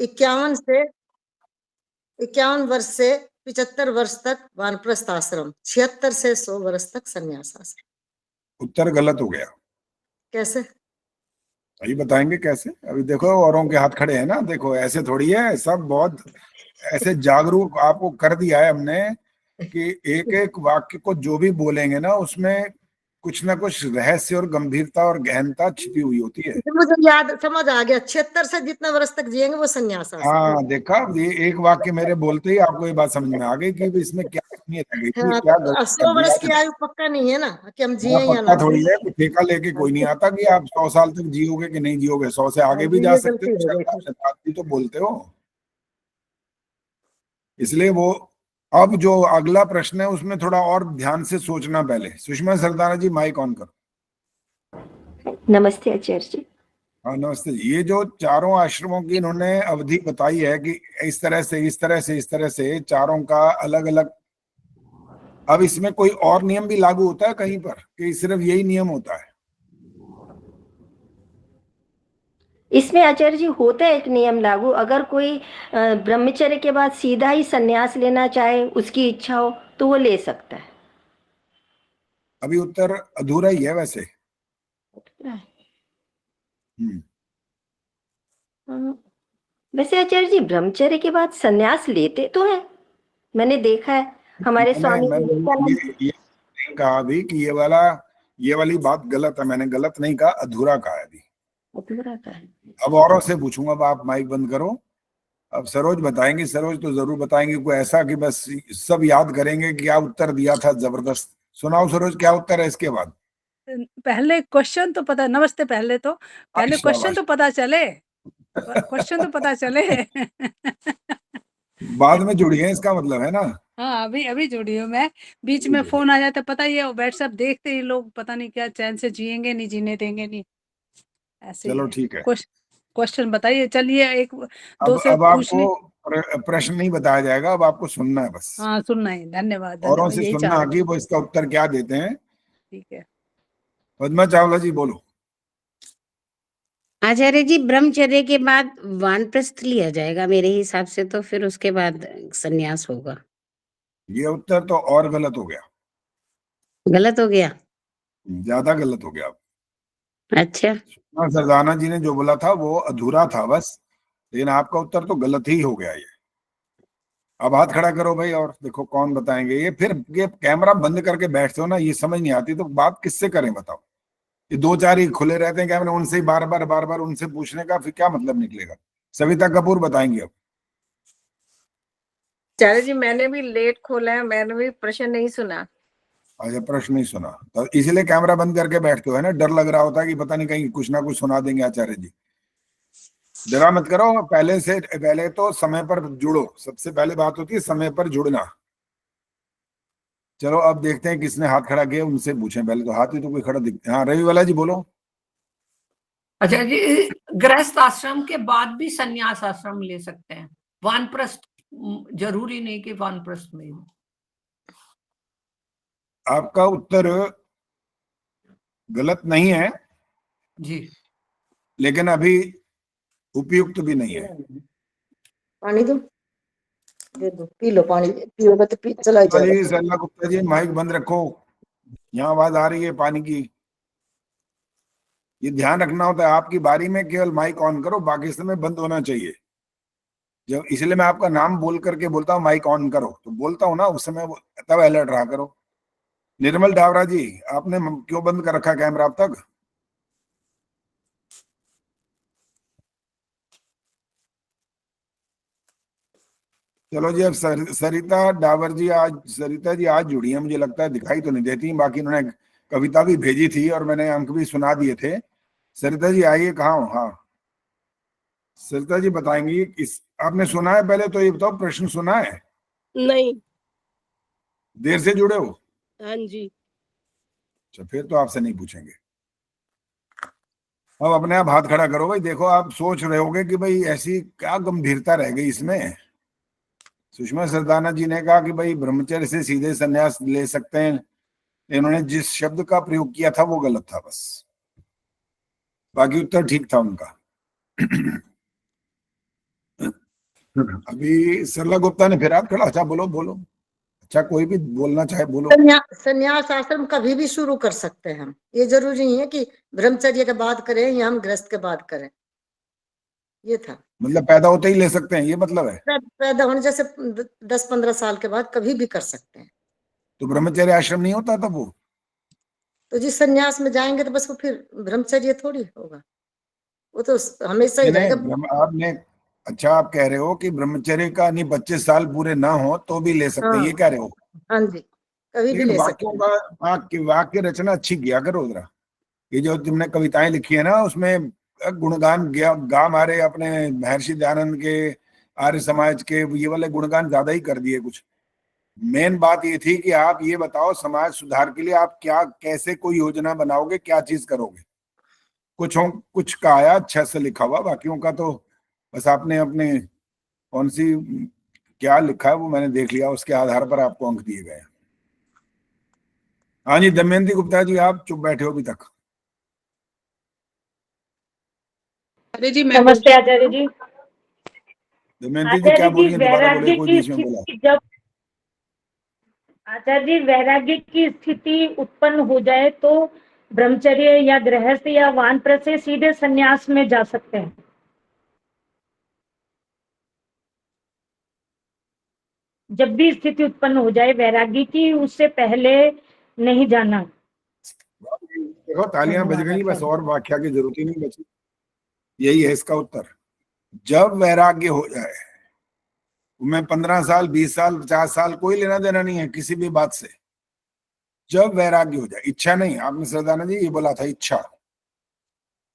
51 वर्ष से 75 वर्ष तक वानप्रस्थ आश्रम, 76 से 100 वर्ष तक संन्यास आश्रम। उत्तर गलत हो गया। कैसे? यही बताएंगे कैसे। अभी देखो औरों के हाथ खड़े हैं ना, देखो ऐसे थोड़ी है, सब बहुत ऐसे जागरूक आपको कर दिया है हमने कि एक एक वाक्य को जो भी बोलेंगे ना उसमें कुछ ना कुछ रहस्य और गंभीरता और गहनता छिपी हुई होती है। मुझे याद समझ आ गया, 76 से जितना वर्ष तक जिएंगे वो संन्यास आश्रम। हाँ देखा, ये एक वाक्य मेरे बोलते ही आपको ये बात समझ में आ गई कि इसमें क्या अहमियत है, हाँ, क्या तो 100 वर्ष की आयु पक्का नहीं है ना कि हम जिए या पक्का ना थोड़ी जिए। है। ठेका लेके कोई नहीं आता कि आप 100 साल तक जियोगे कि नहीं जियोगे, 100 से आगे भी जा ये सकते गलती हो हो, गई। शताब्दी तो बोलते हो। इसलिए वो अब जो अगला प्रश्न है उसमें थोड़ा और ध्यान से सोचना पहले। सुषमा सरदाना जी माइक ऑन करो। नमस्ते आचार्य जी। हाँ नमस्ते। ये जो चारों आश्रमों की इन्होंने अवधि बताई है कि इस तरह से इस तरह से इस तरह से चारों का अलग अलग, अब इसमें कोई और नियम भी लागू होता है कहीं पर कि सिर्फ यही नियम होता है? इसमें आचार्य जी होता है एक नियम लागू, अगर कोई ब्रह्मचर्य के बाद सीधा ही संन्यास लेना चाहे, उसकी इच्छा हो तो वो ले सकता है। अभी उत्तर अधूरा ही है वैसे। वैसे आचार्य जी ब्रह्मचर्य के बाद संन्यास लेते तो हैं, मैंने देखा है हमारे स्वामी विवेकानंद। ये नहीं कहा अभी कि ये वाली बात गलत है, मैंने गलत नहीं कहा, अधूरा कहा है अभी। अधूरा का है। अब औरों से पूछूंगा, अब आप माइक बंद करो। अब सरोज बताएंगे, सरोज तो जरूर बताएंगे, कोई ऐसा कि बस सब याद करेंगे क्या उत्तर दिया था जबरदस्त। सुनाओ सरोज, क्या उत्तर है इसके बाद? पहले क्वेश्चन तो पता, नमस्ते, पहले क्वेश्चन तो पता चले, क्वेश्चन तो पता चले। बाद में जुड़ी है इसका मतलब है ना? हाँ अभी जुड़ी हूँ मैं, बीच में फोन आ जाता पता ही है, व्हाट्सएप देखते ही लोग पता नहीं क्या चैन से जिएंगे नहीं, जीने देंगे नहीं, ऐसे चलो ठीक है। क्वेश्चन बताइए। चलिए एक दो से अब आपको प्रश्न नहीं बताया जाएगा, अब आपको सुनना है बस। हाँ सुनना है, धन्यवाद औरों धन्यवाद, से यही सुनना कि वो इसका उत्तर क्या देते हैं। ठीक है। पद्मा चावला जी बोलो। आचार्य जी ब्रह्मचर्य के बाद वानप्रस्थ लिया जाएगा मेरे हिसाब से, तो फिर उसके बाद संन्यास होगा। ये उत्तर तो और गलत हो गया। गलत हो गया? ज्यादा गलत हो गया। अच्छा, सरदाना जी ने जो बोला था वो अधूरा था बस, लेकिन आपका उत्तर तो गलत ही हो गया। ये अब हाथ खड़ा करो भाई और देखो कौन बताएंगे। ये फिर ये कैमरा बंद करके बैठते हो ना, ये समझ नहीं आती तो बात किससे करें बताओ। ये दो चार ही खुले रहते हैं कैमरे, उनसे ही बार बार उनसे पूछने का फिर क्या मतलब निकलेगा। सविता कपूर बताएंगे अब। आचार्य जी मैंने भी लेट खोला है, मैंने भी प्रश्न नहीं सुना। अच्छा प्रश्न नहीं सुना तो इसलिए कैमरा बंद करके बैठते हो है ना, डर लग रहा होता है कि पता नहीं कहीं कुछ ना कुछ सुना देंगे आचार्य जी। डरा मत करो, पहले तो समय पर जुड़ो, सबसे पहले बात होती है समय पर जुड़ना। चलो अब देखते हैं किसने हाथ खड़ा किया, उनसे पूछें पहले। तो हाथ ही तो कोई खड़ा दिखते। हाँ रवि वाला जी बोलो। अच्छा जी, गृहस्थ आश्रम के बाद भी संन्यास आश्रम ले सकते हैं, वानप्रस्थ जरूरी नहीं कि वानप्रस्थ में हो। आपका उत्तर गलत नहीं है जी, लेकिन अभी उपयुक्त भी नहीं है। पानी दो, दे दो, पी लो पानी, पियोगे तो पी चला जाएगा। सरला गुप्ता जी माइक बंद रखो, यहाँ आवाज आ रही है पानी की। ये ध्यान रखना होता है, आपकी बारी में केवल माइक ऑन करो, बाकी समय बंद होना चाहिए। जब इसलिए मैं आपका नाम बोल करके बोलता हूँ माइक ऑन करो, तो बोलता हूँ ना उस समय तब अलर्ट रहा करो। निर्मल डावरा जी आपने क्यों बंद कर रखा कैमरा अब तक? चलो जी अब सरिता डावर जी सरिता जी आज जुड़ी है, मुझे लगता है दिखाई तो नहीं देती, बाकी उन्होंने कविता भी भेजी थी और मैंने अंक भी सुना दिए थे। सरिता जी आइए, कहाँ हो? हाँ सरिता जी बताएंगी। आपने सुना है पहले तो ये बताओ, प्रश्न सुना है? नहीं। देर से जुड़े हो? हाँ जी। अच्छा फिर तो आपसे नहीं पूछेंगे। अब अपने आप हाथ खड़ा करो भाई। देखो आप सोच रहे होगे कि भाई ऐसी क्या गंभीरता रह गई इसमें। सुषमा सरदाना जी ने कहा कि भाई ब्रह्मचर्य से सीधे संन्यास ले सकते हैं, इन्होंने जिस शब्द का प्रयोग किया था वो गलत था बस, बाकी उत्तर ठीक था उनका। अभी सरला गुप्ता ने फिर हाथ खड़ा, अच्छा बोलो बोलो, अच्छा कोई भी बोलना चाहे बोलो। संन्यास आश्रम कभी भी शुरू कर सकते हैं हम, ये जरूरी नहीं है कि ब्रह्मचर्य के बाद करें या हम गृहस्थ के बाद करें, ये था। मतलब पैदा होते ही ले सकते हैं, ये मतलब है? पैदा होने जैसे 10-15 साल के बाद कभी भी कर सकते हैं। तो ब्रह्मचर्य आश्रम नहीं होता तब वो? तो जिस संन्यास में जाएंगे तो बस वो फिर ब्रह्मचर्य थोड़ी होगा, वो तो हमेशा ही नहीं रहेगा। आपने, अच्छा आप कह रहे हो कि ब्रह्मचर्य का नहीं 25 साल पूरे ना हो तो भी ले सकते हैं, हाँ ये कह रहे हो? हाँ जी, कभी भी लेकिन ले सकते वाक्यों हैं। का वाक्य रचना अच्छी किया करो जरा। ये जो तुमने कविताएं लिखी है ना, उसमें गुणगान गा मारे अपने महर्षि दयानंद के, आर्य समाज के, ये वाले गुणगान ज्यादा ही कर दिए कुछ। मेन बात ये थी कि आप ये बताओ समाज सुधार के लिए आप क्या, कैसे कोई योजना बनाओगे, क्या चीज करोगे। कुछ का आया अच्छा से लिखा हुआ, बाकियों का तो बस आपने अपने कौन सी क्या लिखा है वो मैंने देख लिया, उसके आधार पर आपको अंक दिए गए। हाँ जी दमयंती गुप्ता जी, आप चुप बैठे हो अभी तक। अरे जी मैं नमस्ते आचार्य जी। दमयंती जी क्या आचार्य जी, बोलिए, दोबारा बोलिए, वैराग्य कोई की बीच में बोला। स्थिति जब आचार्य जी वैराग्य की स्थिति उत्पन्न हो जाए तो ब्रह्मचर्य या गृहस्थ या वानप्रस्थ से सीधे संन्यास में जा सकते हैं। जब भी स्थिति उत्पन्न हो जाए वैराग्य की, उससे पहले नहीं जाना। देखो तालियां बज धन्यवाद गई, बस आचार्य। और व्याख्या की जरूरत ही नहीं बची। यही है इसका उत्तर। जब वैराग्य हो जाए, मैं 15 साल 20 साल 50 साल कोई लेना देना नहीं है किसी भी बात से। जब वैराग्य हो जाए, इच्छा नहीं, आपने सरदाना जी ये बोला था, इच्छा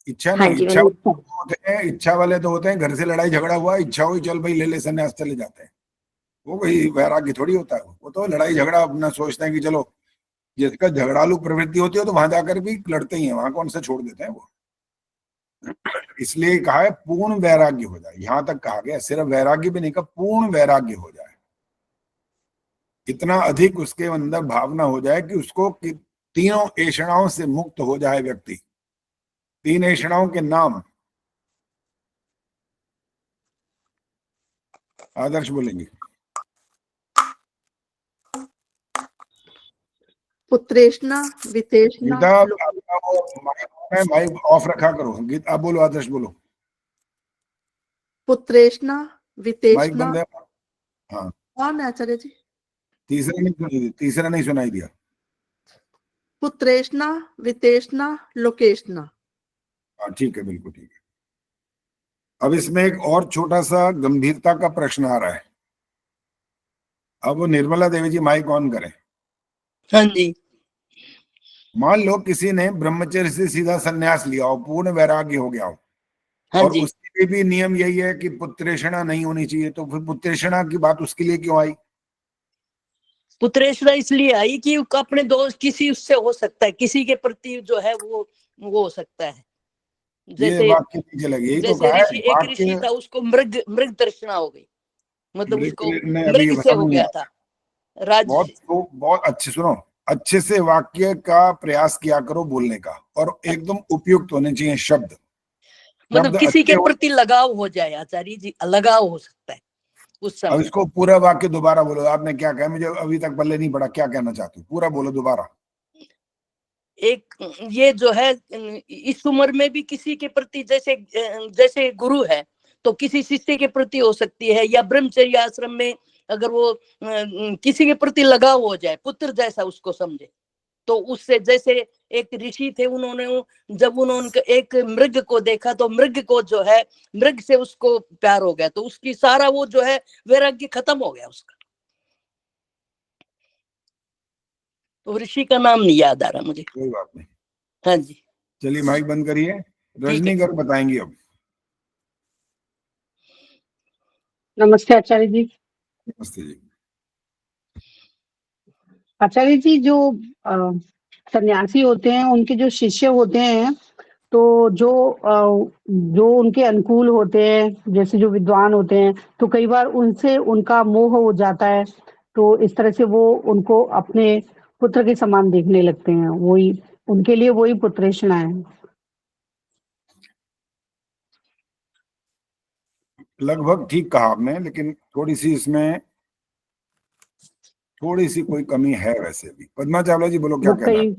इच्छा हाँ नहीं, जी, इच्छा मैंने होते हैं, इच्छा वाले तो होते हैं घर से लड़ाई झगड़ा हुआ, इच्छा हुई चल भाई ले ले संन्यास, चले जाते हैं। वो कोई वैराग्य थोड़ी होता है, वो तो लड़ाई झगड़ा अपना सोचते हैं कि चलो, जिसका झगड़ालू प्रवृत्ति होती है तो वहां जाकर भी लड़ते ही हैं, वहां कौन सा छोड़ देते हैं वो। इसलिए कहा है पूर्ण वैराग्य हो जाए, यहां तक कहा गया, सिर्फ वैराग्य भी नहीं कहा, पूर्ण वैराग्य हो जाए। इतना अधिक उसके अंदर भावना हो जाए कि उसको कि तीनों ऐषणाओं से मुक्त हो जाए व्यक्ति। 3 ऐषणाओं के नाम आदर्श बोलेंगे। पुत्रेष्णा वितेष्णा गीता आपका वो माइक ऑफ रखा करो, गीता आप बोलो, आदर्श बोलो। पुत्रेष्णा माइक वितेष्णा। बंद है। हाँ कौन है आचार्य जी? तीसरा नहीं सुनाई दिया। पुत्रेष्णा वितेष्णा लोकेष्णा। हाँ ठीक है, बिल्कुल ठीक है। अब इसमें एक और छोटा सा गंभीरता का प्रश्न आ रहा है। अब वो निर्मला देवी जी माइक ऑन करें। हाँ जी। मान लो किसी ने ब्रह्मचर्य से सीधा संन्यास लिया हो, पूर्ण वैराग्य हो गया हो, हाँ और जी। उसके लिए भी नियम यही है कि पुत्रेषणा नहीं होनी चाहिए, तो फिर पुत्रेषणा की बात उसके लिए क्यों आई? पुत्रेष्णा इसलिए आई कि अपने दोस्त किसी उससे हो सकता है, किसी के प्रति जो है वो हो सकता है। ये जैसे वाक्य नीचे लगे, यही तो जैसे कहा है ऋषि, एक ऋषि वाक्य। था, उसको मृग तृष्णा हो गई, मतलब उसको ने अभी मृग से समझ हो नहीं गया आया। था, राज बहुत से। तो बहुत अच्छे सुनो, अच्छे से वाक्य का प्रयास किया करो बोलने का, और एकदम उपयुक्त होने चाहिए शब्द। मतलब शब्द किसी अच्छे के हो। प्रति लगाव हो जाए आचार्य जी, लगाव हो सकता है उस अब समय। इसको पूरा वाक्य दोबारा बोलो, आपने क्या कहा, मुझे अभी तक पल्ले नहीं पड़ा, क्या कहना चाहते हो, पूरा बोलो दोबारा। एक ये जो है इस उम्र में भी किसी के प्रति, जैसे गुरु है तो किसी शिष्य के प्रति हो सकती है, या ब्रह्मचर्य आश्रम में अगर वो किसी के प्रति लगाव हो जाए, पुत्र जैसा उसको समझे, तो उससे, जैसे एक ऋषि थे, जब उन्होंने एक मृग को देखा तो मृग को जो है, मृग से उसको प्यार हो गया, तो उसकी सारा वो जो है वैराग्य खत्म हो गया उसका। तो ऋषि का नाम नहीं याद आ रहा मुझे। कोई बात नहीं, हाँ जी चलिए माइक बंद करिए, ठीक है। रजनीकर बताएंगी अब। नमस्ते आचार्य जी। नमस्ते जी। आचार्य जी, जो सन्यासी होते हैं उनके जो शिष्य होते हैं, तो जो उनके अनुकूल होते हैं, जैसे जो विद्वान होते हैं, तो कई बार उनसे उनका मोह हो जाता है, तो इस तरह से वो उनको अपने पुत्र के समान देखने लगते हैं, वही उनके लिए वही पुत्रेषणा है। लगभग ठीक कहा आपने, लेकिन थोड़ी सी इसमें थोड़ी सी कोई कमी है वैसे भी। पद्मा चावला जी बोलो क्या वो कहना है। कई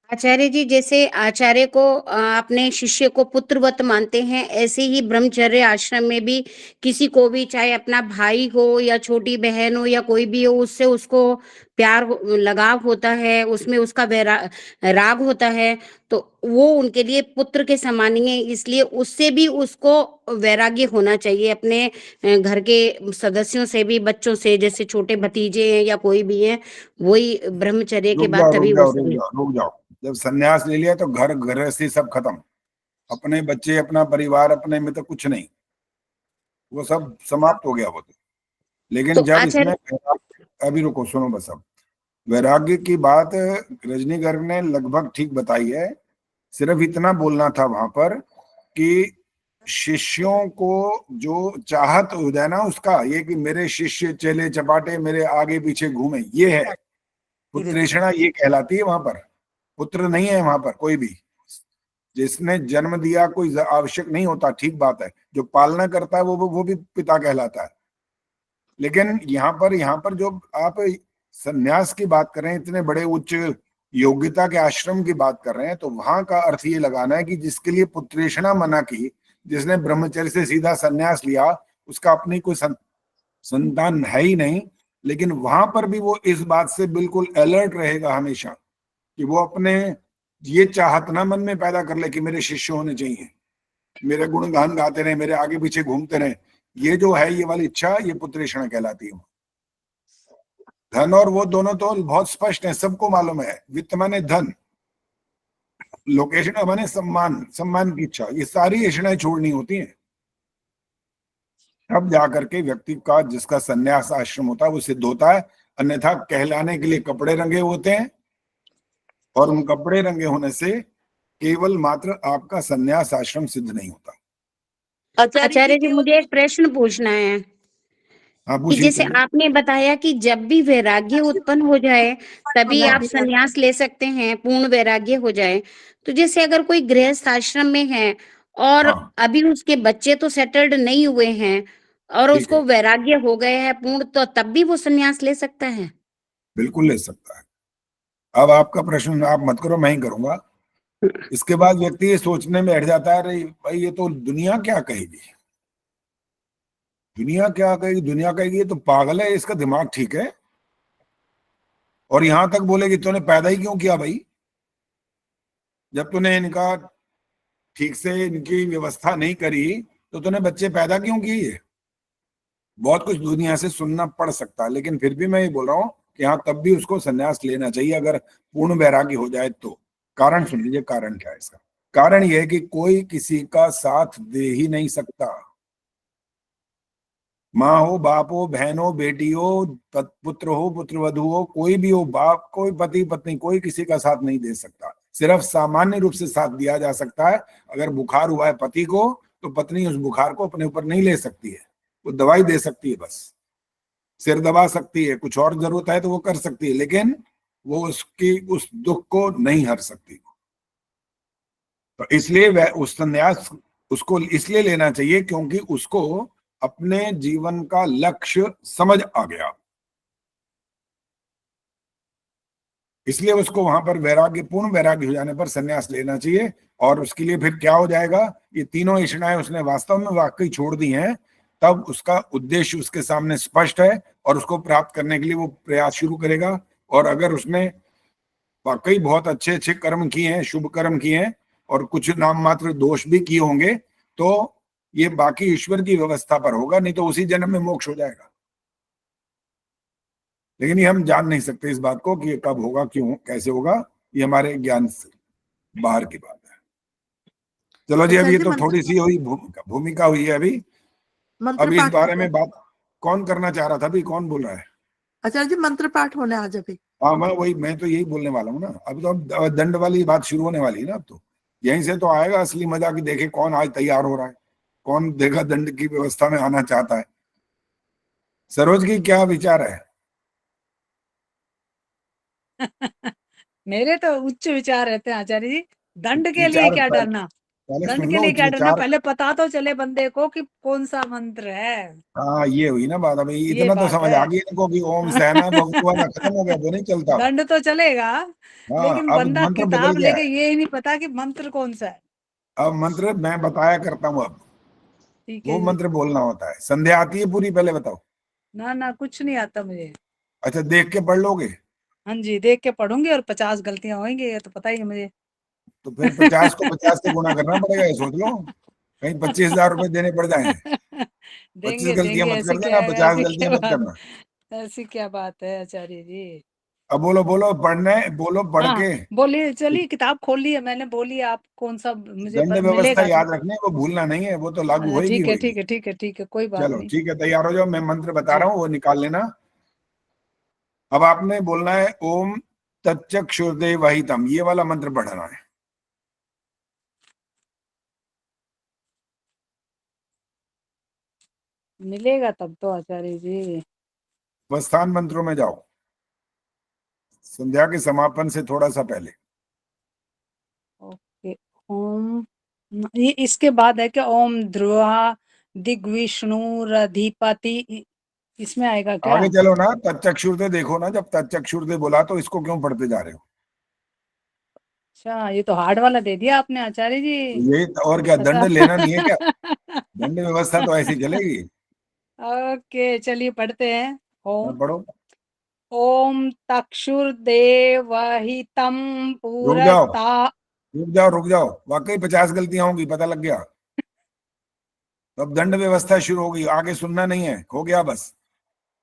आचार्य जी, जैसे आचार्य को अपने शिष्य को पुत्रवत मानते हैं, ऐसे ही ब्रह्मचर्य आश्रम में भी किसी को भी, चाहे अपना भाई हो या छोटी बहन हो या कोई भी हो, उससे उसको लगाव होता है, उसमें उसका राग होता है, तो वो उनके लिए पुत्र के समान ही है। इसलिए उससे भी उसको वैराग्य होना चाहिए, अपने घर के सदस्यों से भी, बच्चों से, जैसे छोटे भतीजे हैं या कोई भी है, वही ब्रह्मचर्य के रुक बाद जाओ रुक तभी वो जाओ रुक जाओ रुक जाओ। जब संन्यास ले लिया तो घर गृहस्थी सब खत्म, अपने बच्चे अपना परिवार अपने में तो कुछ नहीं, वो सब समाप्त हो गया वो तो। लेकिन तो जब इसमें आचार्य, अभी रुको, सुनो बस। अब वैराग्य की बात रजनी गर्ग ने लगभग ठीक बताई है। सिर्फ इतना बोलना था वहां पर कि शिष्यों को जो चाहत हो जाए ना उसका, ये कि मेरे शिष्य चेले चपाटे मेरे आगे पीछे घूमे, ये है पुत्रेषणा, ये कहलाती है। वहां पर पुत्र नहीं है वहां पर कोई भी। जिसने जन्म दिया कोई आवश्यक नहीं होता, ठीक बात है। जो पालना करता है वो भी पिता कहलाता है। लेकिन यहाँ पर जो आप संन्यास की बात कर रहे हैं, इतने बड़े उच्च योग्यता के आश्रम की बात कर रहे हैं, तो वहां का अर्थ ये लगाना है कि जिसके लिए पुत्रेषणा मना की, जिसने ब्रह्मचर्य से सीधा संन्यास लिया, उसका अपनी कोई संतान है ही नहीं। लेकिन वहां पर भी वो इस बात से बिल्कुल अलर्ट रहेगा हमेशा कि वो अपने ये चाहत ना मन में पैदा कर ले कि मेरे शिष्य होने चाहिए, मेरे गुणगान गाते रहे, मेरे आगे पीछे घूमते रहे। ये जो है ये वाली इच्छा, ये पुत्रेषणा कहलाती है। धन और वो दोनों तो बहुत स्पष्ट है, सबको मालूम है। वित्त माने धन, लोकेशन माने सम्मान, सम्मान की इच्छा। ये सारी इच्छाएं छोड़नी होती हैं, तब जाकर के व्यक्ति का जिसका संन्यास आश्रम होता है वो सिद्ध होता है। अन्यथा कहलाने के लिए कपड़े रंगे होते हैं, और उन कपड़े रंगे होने से केवल मात्र आपका संन्यास आश्रम सिद्ध नहीं होता। आचार्य जी, मुझे एक प्रश्न पूछना है हाँ कि पूछिए। जैसे आपने बताया कि जब भी वैराग्य उत्पन्न हो जाए तभी आप संन्यास ले सकते हैं, पूर्ण वैराग्य हो जाए। तो जैसे अगर कोई गृहस्थ आश्रम में है और हाँ अभी उसके बच्चे तो सेटल्ड नहीं हुए हैं और ठीक उसको है, वैराग्य हो गया है पूर्ण, तो तब भी वो संन्यास ले सकता है? बिल्कुल ले सकता है। अब आपका प्रश्न आप मत करो, मैं ही करूंगा। इसके बाद व्यक्ति ये सोचने में बैठ जाता है, अरे भाई ये तो दुनिया क्या कहेगी, दुनिया क्या कहेगी, दुनिया कहेगी ये तो पागल है, इसका दिमाग ठीक है। और यहां तक बोलेगी तूने पैदा ही क्यों किया भाई, जब तूने इनका ठीक से इनकी व्यवस्था नहीं करी तो तूने बच्चे पैदा क्यों किए। बहुत कुछ दुनिया से सुनना पड़ सकता है, लेकिन फिर भी मैं ये बोल रहा हूँ कि हाँ तब भी उसको संन्यास लेना चाहिए अगर पूर्ण वैराग्य हो जाए तो। कारण सुन लीजिए, कारण क्या है इसका। कारण यह है कि कोई किसी का साथ दे ही नहीं सकता। माँ हो, बाप हो, बहन हो, बेटी हो, पुत्र हो, पुत्रवधू हो, कोई भी हो, बाप, कोई पति पत्नी, कोई किसी का साथ नहीं दे सकता। सिर्फ सामान्य रूप से साथ दिया जा सकता है। अगर बुखार हुआ है पति को तो पत्नी उस बुखार को अपने ऊपर नहीं ले सकती है, वो दवाई दे सकती है, बस सिर दबा सकती है, कुछ और जरूरत है तो वो कर सकती है, लेकिन वो उसकी उस दुख को नहीं हर सकती। तो इसलिए वह उस संन्यास उसको इसलिए लेना चाहिए क्योंकि उसको अपने जीवन का लक्ष्य समझ आ गया, इसलिए उसको वहां पर वैराग्य, पूर्ण वैराग्य हो जाने पर संन्यास लेना चाहिए। और उसके लिए फिर क्या हो जाएगा, ये तीनों इच्छाएं उसने वास्तव में वाकई छोड़ दी हैं, तब उसका उद्देश्य उसके सामने स्पष्ट है और उसको प्राप्त करने के लिए वो प्रयास शुरू करेगा। और अगर उसने वाकई बहुत अच्छे अच्छे कर्म किए हैं, शुभ कर्म किए हैं, और कुछ नाम मात्र दोष भी किए होंगे, तो ये बाकी ईश्वर की व्यवस्था पर होगा, नहीं तो उसी जन्म में मोक्ष हो जाएगा। लेकिन ये हम जान नहीं सकते इस बात को कि ये कब होगा, क्यों, कैसे होगा, ये हमारे ज्ञान से बाहर की बात है। चलो जी, अब ये तो थोड़ी सी हुई भूमिका हुई है अभी। अब इस बारे में बात कौन करना चाह रहा था अभी, कौन बोल रहा है? आचार्य जी, मंत्र पाठ होने आज अभी। हाँ मैं तो यही बोलने वाला हूँ ना। अब तो अब दंड वाली बात शुरू होने वाली है ना। अब तो यहीं से तो आएगा असली मजा कि देखे कौन आज तैयार हो रहा है, कौन देखा दंड की व्यवस्था में आना चाहता है। सरोज की क्या विचार है? मेरे तो उच्च विचार रहते हैं आचार्य जी। दंड के लिए विचार क्या डरना। पहले दंड सुन के लो लिए क्या डरना, चार। पहले पता तो चले बंदे को कि कौन सा मंत्र है। हाँ ये हुई ना बात, अभी ये इतना तो बात समझ है। आ गई इनको कि ओम सहना भगवान खत्म हो गया तो नहीं चलता। दंड तो चलेगा, हाँ लेकिन अब बंदा मंत्र बदल किताब गया लेके है। ये ही नहीं पता कि मंत्र कौन सा है। अब मंत्र मैं बताया करता हूँ, अब ठीक वो है जी। मंत्र बोलना होता है। संध्या आती है पूरी, पहले बताओ। ना ना कुछ नहीं आता मुझे। अच्छा देख के पढ़ लोगे? हाँ जी, देख के पढ़ूंगी और 50 गलतियां होंगी, ये तो पता ही है मुझे। तो फिर 50 को 50 से गुणा करना पड़ेगा, ये सोच लो। कहीं 25,000 रुपए देने पड़ जाए। 25 देंगे गलतियां देंगे, मत ऐसी कर क्या देना, है, 50 ऐसी क्या गलतियां मत बात, करना। ऐसी क्या बात है आचार्य जी। अब बोलो बोलो, पढ़ना है बोलो, पढ़ हाँ के। बोलिए, चलिए किताब खोल ली है मैंने, बोलिए आप कौन सा मुझे दंड व्यवस्था मिलेगा तो। याद रखनी है, वो भूलना नहीं है, वो तो लागू होएगी ठीक है होएगी। ठीक है ठीक है ठीक है, कोई बात चलो नहीं। ठीक है, तैयार हो जाओ, मैं मंत्र बता जी। रहा हूँ, वो निकाल लेना। अब आपने बोलना है ओम तच्चक्षुर्देवहितम, ये वाला मंत्र पढ़ना है। मिलेगा तब तो आचार्य जी। वस्थान मंत्रों में जाओ, संध्या के समापन से थोड़ा सा पहले। ओके। ओम, ये इसके बाद है क्या? ओम ध्रुवा दिग्विष्णुरधिपति, इसमें आएगा क्या? आगे चलो ना, तच्चक्षुर्दे देखो ना, जब तच्चक्षुर्दे बोला तो इसको क्यों पढ़ते जा रहे हो? अच्छा, ये तो हार्ड वाला दे दिया आपने आचार्य जी। ये और क्या, दंड पता लेना नहीं है क्या? दंड व्यवस्था तो ऐसी चलेगी। ओके चलिए पढ़ते हैं। ओम, पढ़ो। ओम तक्षुर्देवहितं रुक जाओ, पुरस्ता। रुक जाओ, रुक जाओ, वाकई 50 गलतियां होंगी, पता लग गया। तो अब दंड व्यवस्था शुरू होगी, आगे सुनना नहीं है, हो गया बस।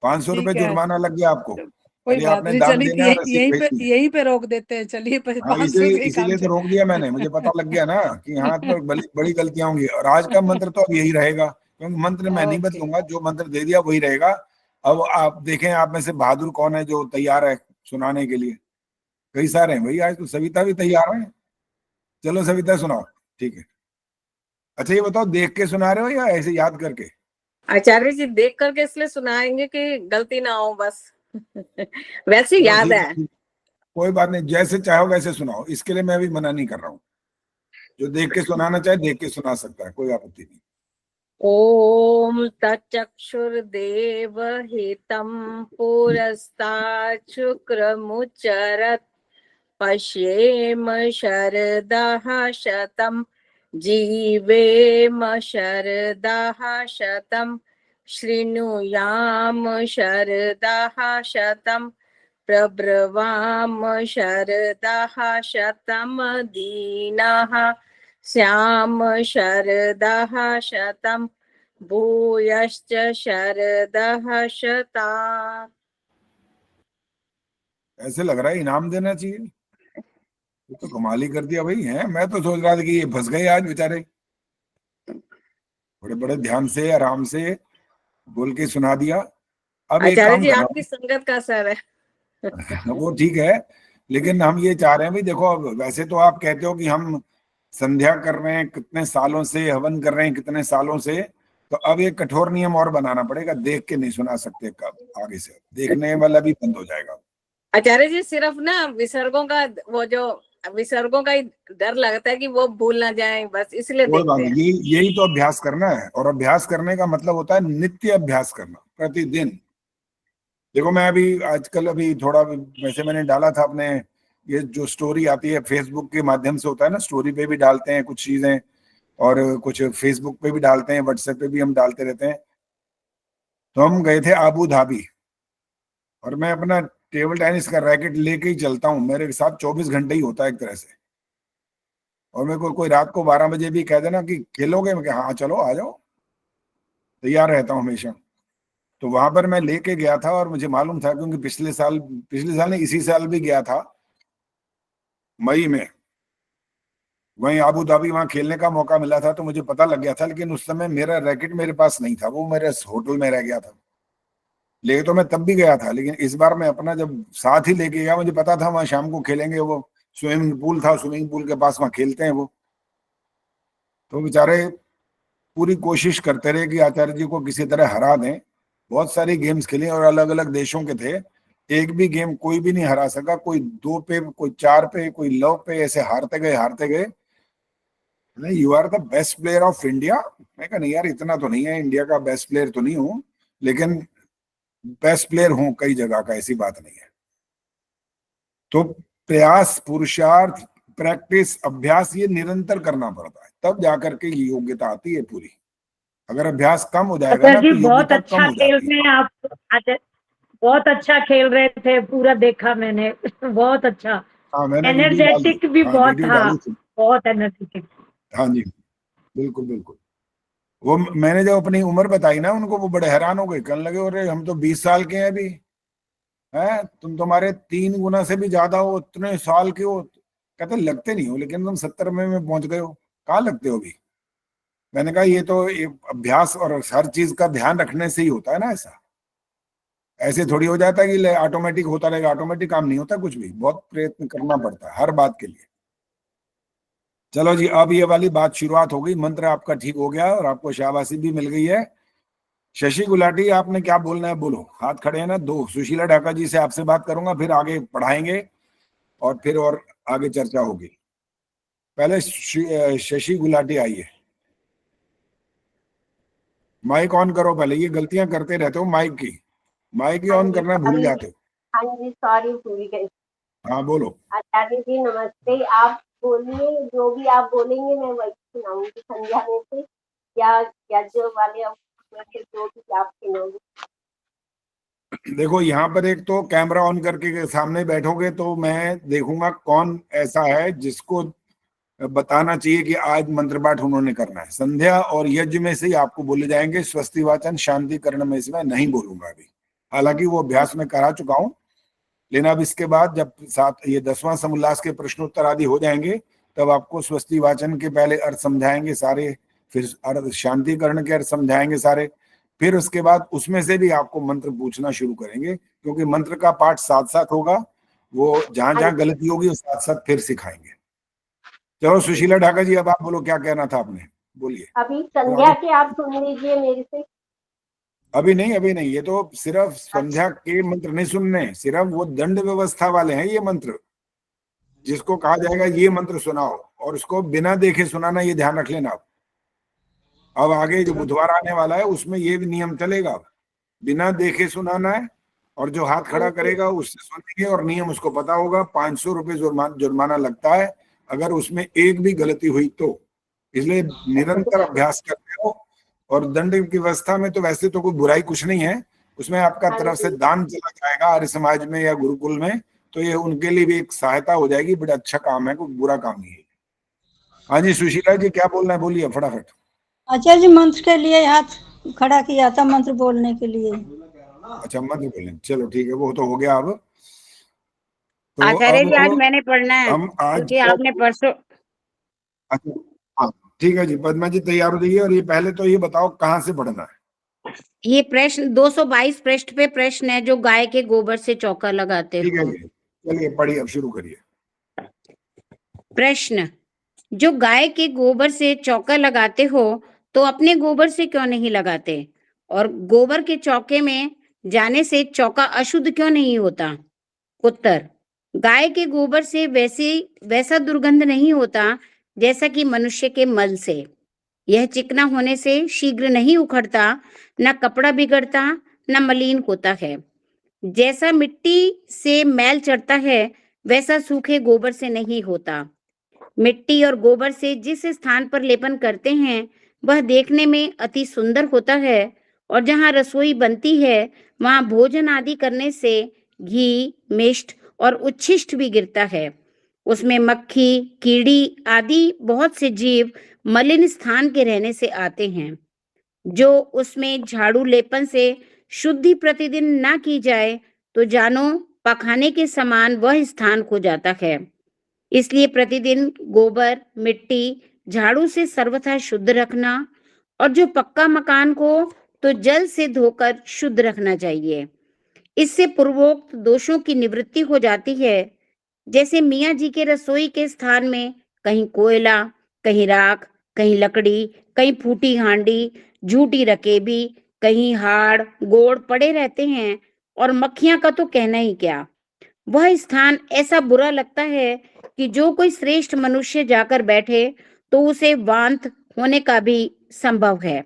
500 रुपए ठीक है, जुर्माना लग गया आपको। कोई अरे बात आपने नहीं, दान चलिए देना है, रसीद भेजनी है। यहीं पे रोक देते हैं, चलिए हाँ 500 इसीलिए से ही काम इसीलिए तो चल। रोक दिया मैंने, मुझे पता लग गया ना कि हाँ तो बड़ी बड़ी गलतियां होंगी। और आज का मंत्र तो अब यही रहेगा, क्योंकि मंत्र मैं नहीं ओके। बदलूंगा, जो मंत्र दे दिया वही रहेगा। अब आप देखें, आप में से बहादुर कौन है जो तैयार है सुनाने के लिए। कई सारे हैं भाई, आज तो सविता भी तैयार है। चलो सविता सुनाओ। ठीक है। अच्छा ये बताओ, देख के सुना रहे हो या ऐसे याद करके? आचार्य जी देख करके इसलिए सुनाएंगे कि गलती ना हो बस। वैसे चलो याद ठीक है, है। ठीक। कोई बात नहीं, जैसे चाहो वैसे सुनाओ, इसके लिए मैं भी मना नहीं कर रहा हूँ। जो देख के सुनाना चाहे देख के सुना सकता है, कोई आपत्ति नहीं। ओम तचक्षुर्देवहितं पुरस्तात् शुक्रमुच्चरत् पश्येम शरदः शतं जीवेम शरदः शतं शृणुयाम शरदः शतं प्रब्रवाम शरदः शतं दीनः श्याम शरदः शतं भूयश्च शरदः शतात्। ऐसे लग रहा है इनाम देना चाहिए। ये तो कमाल ही कर दिया भाई, है मैं तो सोच रहा था कि ये फंस गए आज बेचारे। बड़े बड़े ध्यान से आराम से बोल के सुना दिया। अब एक आचार्य काम जी कर रहा आपकी संगत का असर है। हूँ, वो ठीक है, लेकिन हम ये चाह रहे हैं भाई, देखो अब वैसे तो आप कहते हो कि हम संध्या कर रहे हैं कितने सालों से, हवन कर रहे हैं कितने सालों से, तो अब एक कठोर नियम और बनाना पड़ेगा, देख के नहीं सुना सकते। कब आगे से देखने वाला भी बंद हो जाएगा। आचार्य जी सिर्फ ना विसर्गों का, वो जो विसर्गों का ही डर लगता है कि वो भूल ना जाए, बस इसलिए कोई बात देखते हैं। नहीं, यही तो अभ्यास करना है, और अभ्यास करने का मतलब होता है नित्य अभ्यास करना, प्रतिदिन। देखो मैं अभी आजकल अभी थोड़ा वैसे मैंने डाला था अपने, ये जो स्टोरी आती है फेसबुक के माध्यम से होता है ना, स्टोरी पे भी डालते हैं कुछ चीजें, और कुछ फेसबुक पे भी डालते हैं, व्हाट्सएप पे भी हम डालते रहते हैं। तो हम गए थे आबू धाबी, और मैं अपना टेबल टेनिस का रैकेट लेके ही चलता हूँ, मेरे साथ 24 घंटे ही होता है एक तरह से। और मेरे को कोई रात को 12 बजे भी कह देना कि खेलोगे, मैं हाँ चलो आ जाओ, तैयार रहता हूँ हमेशा। तो वहां पर मैं लेके गया था, और मुझे मालूम था क्योंकि पिछले साल नहीं, इसी साल भी गया था मई में, वहीं आबू धाबी, वहां खेलने का मौका मिला था, तो मुझे पता लग गया था। लेकिन उस समय मेरा रैकेट मेरे पास नहीं था, वो मेरे होटल में रह गया था। ले तो मैं तब भी गया था, लेकिन इस बार मैं अपना जब साथ ही लेके गया, मुझे पता था वहां शाम को खेलेंगे, वो स्विमिंग पूल था, स्विमिंग पूल के पास वहां खेलते हैं वो। तो बेचारे पूरी कोशिश करते रहे कि आचार्य जी को किसी तरह हरा दें। बहुत सारी गेम्स खेली और अलग अलग देशों के थे, एक भी गेम कोई भी नहीं हरा सका। कोई 2 पे, कोई 4 पे, कोई लव पे, ऐसे हारते गए हारते गए। नहीं, you are the best player of India. मैं कहा नहीं यार, इतना तो नहीं है, इंडिया का बेस्ट प्लेयर तो नहीं हूं, लेकिन बेस्ट प्लेयर हूं कई जगह का, ऐसी बात नहीं है। तो प्रयास, पुरुषार्थ, प्रैक्टिस, अभ्यास ये निरंतर करना पड़ता है, तब जाकर के ये योग्यता आती है पूरी। अगर अभ्यास कम हो जाएगा ना आचार्य तो जी बहुत योग्यता कम अच्छा हो खेल जाती रहे है। हैं आप। आचार्य बहुत अच्छा खेल रहे थे, पूरा देखा मैंने। बहुत अच्छा, हाँ, मैंने वीडियो डाली। एनर्जेटिक भी हाँ, बहुत वीडियो था, डाली थी। बहुत एनर्जेटिक। हाँ जी, बिल्कुल बिल्कुल। वो मैंने जब अपनी उम्र बताई ना उनको, वो बड़े हैरान हो गए, कहने लगे अरे हम तो 20 साल के हैं अभी, हैं तुम, तुम्हारे 3 गुना से भी ज्यादा हो, इतने साल के हो। कहते लगते नहीं हो, लेकिन तुम 70 में पहुंच गए हो, कहाँ लगते हो अभी। मैंने कहा ये तो अभ्यास और हर चीज का ध्यान रखने से ही होता है ना, ऐसा ऐसे थोड़ी हो जाता है कि ऑटोमेटिक होता रहेगा। ऑटोमेटिक काम नहीं होता कुछ भी, बहुत प्रयत्न करना पड़ता है हर बात के लिए। चलो जी, अब ये वाली बात शुरुआत हो गई, मंत्र आपका ठीक हो गया और आपको शाबाशी भी मिल गई है। शशि गुलाटी, आपने क्या बोलना है बोलो, हाथ खड़े हैं ना दो। सुशीला ढाका जी से आपसे बात करूंगा, फिर आगे पढ़ाएंगे और फिर और आगे चर्चा होगी। पहले शशि गुलाटी आइए, माइक ऑन करो पहले, ये गलतियां करते रहते हो माइक की, माइक ही ऑन करना भूल जाते हो। हाँ जी, सॉरी, भूल गई। हाँ बोलो। आचार्य जी नमस्ते। आप बोलिए, जो भी आप बोलेंगे मैं वही सुनाऊंगी संध्या में से, या जो वाले जो भी आप सुनाओगे। देखो यहाँ पर एक तो कैमरा ऑन करके के सामने बैठोगे तो मैं देखूंगा कौन ऐसा है जिसको बताना चाहिए कि आज मंत्र पाठ उन्होंने करना है। संध्या और यज्ञ में से ही आपको बोले जाएंगे, स्वस्ति वाचन शांति करण में से मैं नहीं बोलूंगा अभी, हालांकि वो अभ्यास में करा चुका हूं। लेकिन अब इसके बाद जब साथ ये 10वां समुल्लास के प्रश्नोत्तर आदि हो जाएंगे, तब आपको स्वस्ति वाचन के पहले अर्थ समझाएंगे सारे, फिर अर्थ शांतिकरण के अर्थ समझाएंगे सारे, फिर उसके बाद उसमें से भी आपको मंत्र पूछना शुरू करेंगे, क्योंकि मंत्र का पाठ साथ साथ होगा, वो जहां जहां गलती होगी वो साथ साथ फिर सिखाएंगे। चलो सुशीला ढाका जी, अब आप बोलो क्या कहना था आपने, बोलिए। अभी संध्या के आप सुन लीजिए मेरे से। अभी नहीं, ये तो सिर्फ संध्या के मंत्र नहीं सुनने, सिर्फ वो दंड व्यवस्था वाले हैं ये मंत्र, जिसको कहा जाएगा ये मंत्र सुनाओ, और उसको बिना देखे सुनाना, ये ध्यान रख लेना आप। अब आगे जो बुधवार आने वाला है उसमें ये भी नियम चलेगा, बिना देखे सुनाना है, और जो हाथ खड़ा करेगा उससे सुनेंगे, और नियम उसको पता होगा। 500 रुपये जुर्माना लगता है अगर उसमें एक भी गलती हुई तो। इसलिए निरंतर अभ्यास करते हो। और दंड की व्यवस्था में तो वैसे तो कोई बुराई कुछ नहीं है, उसमें आपका तरफ से दान चला जाएगा आर्य समाज में या गुरुकुल में, तो ये उनके लिए भी एक सहायता हो जाएगी। बड़ा अच्छा काम है, कोई बुरा काम नहीं है। हाँ जी सुशीला जी, क्या बोलना है बोलिए फटाफट। आचार्य जी मंत्र के लिए हाथ खड़ा किया था, मंत्र बोलने के लिए। अच्छा मंत्र बोलें, चलो ठीक है, वो तो हो गया। अब तो आचार्य जी आज अब मैंने पढ़ना है, हम आज क्योंकि आपने परसों। अच्छा, हाँ ठीक है जी, पद्मा जी तैयार हो जाइए। और ये पहले तो ये बताओ कहाँ से पढ़ना है। ये प्रश्न 222 पृष्ठ पे प्रश्न है, जो गाय के गोबर से चौका लगाते ठीक है हो। जी, चलिए पढ़िए, अब शुरू करिए। प्रश्न, जो गाय के गोबर से चौका लगाते हो तो अपने गोबर से क्यों नहीं लगाते, और गोबर के चौके में जाने से चौका अशुद्ध क्यों नहीं होता। उत्तर, गाय के गोबर से वैसा दुर्गंध नहीं होता जैसा कि मनुष्य के मल से। यह चिकना होने से शीघ्र नहीं उखड़ता, न कपड़ा बिगड़ता, न मलिन होता है। जैसा मिट्टी से मैल चढ़ता है वैसा सूखे गोबर से नहीं होता। मिट्टी और गोबर से जिस स्थान पर लेपन करते हैं वह देखने में अति सुंदर होता है, और जहाँ रसोई बनती है वहाँ भोजन आदि करने से घी, मिष्ट और उच्छिष्ट भी गिरता है। उसमें मक्खी, कीड़ी आदि बहुत से जीव मलिन स्थान के रहने से आते हैं। जो उसमें झाड़ू लेपन से शुद्धि प्रतिदिन ना की जाए तो जानो पखाने के समान वह स्थान खो जाता है। इसलिए प्रतिदिन गोबर, मिट्टी, झाड़ू से सर्वथा शुद्ध रखना, और जो पक्का मकान को तो जल से धोकर शुद्ध रखना चाहिए। इससे पूर्वोक्त दोषों की निवृत्ति हो जाती है। जैसे मियाँ जी के रसोई के स्थान में कहीं कोयला, कहीं राख, कहीं लकड़ी, कहीं फूटी हांडी, झूठी रकेबी, कहीं हाड़ गोड़ पड़े रहते हैं, और मक्खियां का तो कहना ही क्या। वह स्थान ऐसा बुरा लगता है कि जो कोई श्रेष्ठ मनुष्य जाकर बैठे तो उसे वांत होने का भी संभव है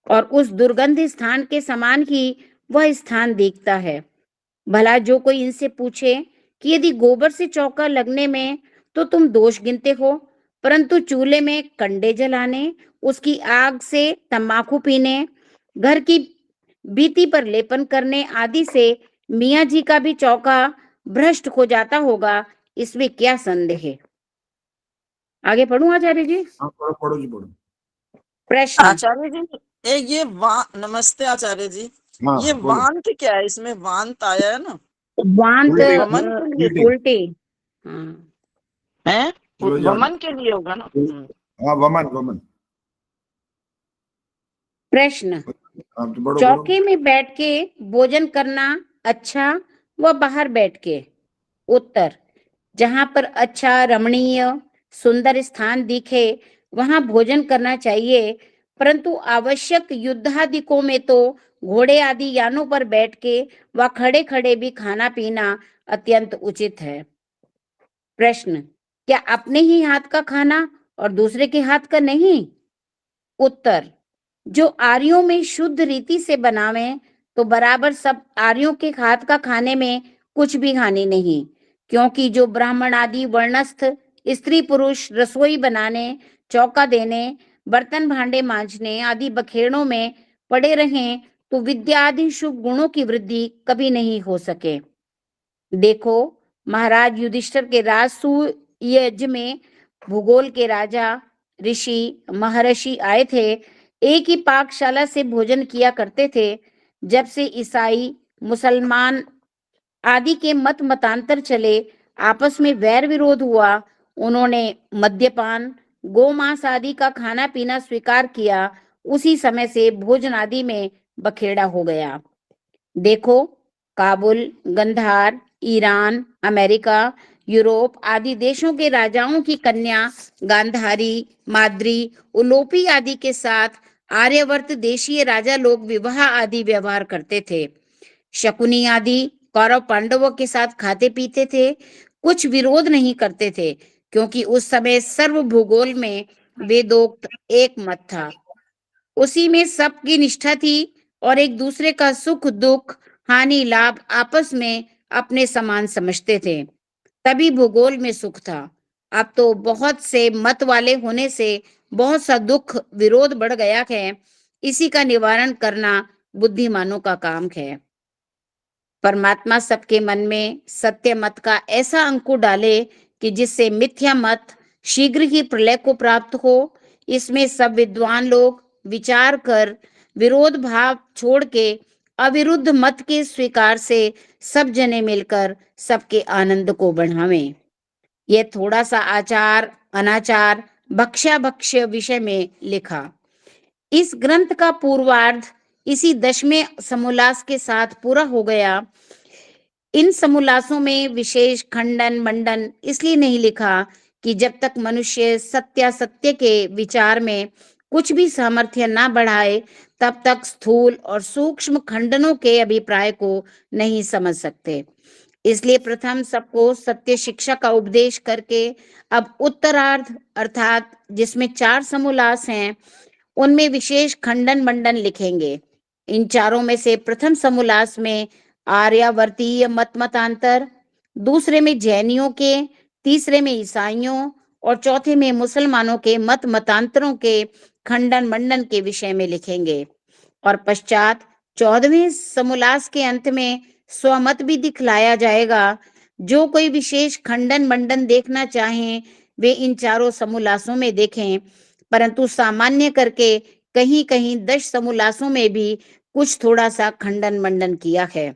और उस दुर्गंध स्थान के समान ही वह स्थान दिखता है। भला जो कोई इनसे पूछे कि यदि गोबर से चौका लगने में तो तुम दोष गिनते हो, परंतु चूल्हे में कंडे जलाने, उसकी आग से तंबाकू पीने, घर की बीती पर लेपन करने आदि से मियाँ जी का भी चौका भ्रष्ट हो जाता होगा, इसमें क्या संदेह है। आगे पढ़ूं आचार्य जी। हाँ, पढ़ो पढ़ो जी पढ़ो। प्रश्न। आचार्य जी ये नमस्ते आचार्य जी, हाँ ये बोलो। वांत क्या है? इसमें वांत आया है ना, वांत उल्टी, वमन के लिए उल्टी। उल्टी। हाँ। है, चलो जाओ। वमन के लिए होगा ना। हाँ वमन वमन। प्रश्न। हाँ तो पढ़ो पढ़ो। चौके में बैठ के भोजन करना अच्छा व बाहर बैठ के। उत्तर। जहां पर अच्छा रमणीय सुंदर स्थान दिखे वहां भोजन करना चाहिए, परंतु आवश्यक युद्धादिकों में तो घोड़े आदि यानों पर बैठ के व खड़े खड़े भी खाना पीना अत्यंत उचित है। प्रश्न। क्या अपने ही हाथ का खाना और दूसरे के हाथ का नहीं। उत्तर। जो आर्यों में शुद्ध रीति से बनावे तो बराबर सब आर्यों के हाथ का खाने में कुछ भी हानि नहीं, क्योंकि जो ब्राह्मण आदि वर्णस्थ स्त्री पुरुष रसोई बनाने, चौका देने, बर्तन भांडे मांजने आदि बखेड़ों में पड़े रहें तो विद्या आदि शुभ गुणों की वृद्धि कभी नहीं हो सके। देखो, महाराज युधिष्ठिर के राजसूय में भूगोल के राजा ऋषि महर्षि आए थे, एक ही पाकशाला से भोजन किया करते थे। जब से ईसाई मुसलमान आदि के मत मतांतर चले, आपस में वैर विरोध हुआ, उन्होंने मद्यपान गोमांस आदि का खाना पीना स्वीकार किया। उसी समय से भोजन आदि में बखेड़ा हो गया। देखो, Kabul, Gandhar, Iran, America, Europe आदि देशों के राजाओं की कन्या गांधारी, माद्री, उलोपी आदि के साथ आर्यवर्त देशीय राजा लोग विवाह आदि व्यवहार करते थे। शकुनी आदि कौरव पांडवों के साथ खाते पीते थे, कुछ विरोध नहीं करते थे, क्योंकि उस समय सर्व भूगोल में वेदोक्त एक मत था। उसी में सबकी निष्ठा थी और एक दूसरे का सुख दुख हानि लाभ आपस में अपने समान समझते थे, तभी भूगोल में सुख था। अब तो बहुत से मत वाले होने से बहुत सा दुख विरोध बढ़ गया है, इसी का निवारण करना बुद्धिमानों का काम है। परमात्मा सबके मन में सत्य मत का ऐसा अंकुर डाले कि जिससे मिथ्या मत शीघ्र ही प्रलय को प्राप्त हो। इसमें सब विद्वान लोग विचार कर विरोध भाव छोड़ के अविरुद्ध मत के स्वीकार से सब जने मिलकर सबके आनंद को बढ़ावें। यह थोड़ा सा आचार अनाचार भक्ष्या भक्ष्य विषय में लिखा। इस ग्रंथ का पूर्वार्ध इसी 10वें समोल्लास के साथ पूरा हो गया। इन समोल्लासों में विशेष खंडन मंडन इसलिए नहीं लिखा कि जब तक मनुष्य सत्यासत्य के विचार में कुछ भी सामर्थ्य ना बढ़ाए तब तक स्थूल और सूक्ष्म खंडनों के अभिप्राय को नहीं समझ सकते। इसलिए प्रथम सबको सत्य शिक्षा का उपदेश करके अब उत्तरार्ध अर्थात जिसमें 4 समोल्लास हैं उनमें विशेष खंडन मंडन लिखेंगे। इन चारों में से प्रथम समोल्लास में आर्यावर्तीय मत मतांतर, दूसरे में जैनियों के, तीसरे में ईसाइयों और चौथे में मुसलमानों के मत मतांतरों के खंडन मंडन के विषय में लिखेंगे। और पश्चात 14वें समोल्लास के अंत में स्वमत भी दिखलाया जाएगा। जो कोई विशेष खंडन मंडन देखना चाहें वे इन चारों समोल्लासों में देखें, परंतु सामान्य करके कहीं कहीं 10 समोल्लासों में भी कुछ थोड़ा सा खंडन मंडन किया है।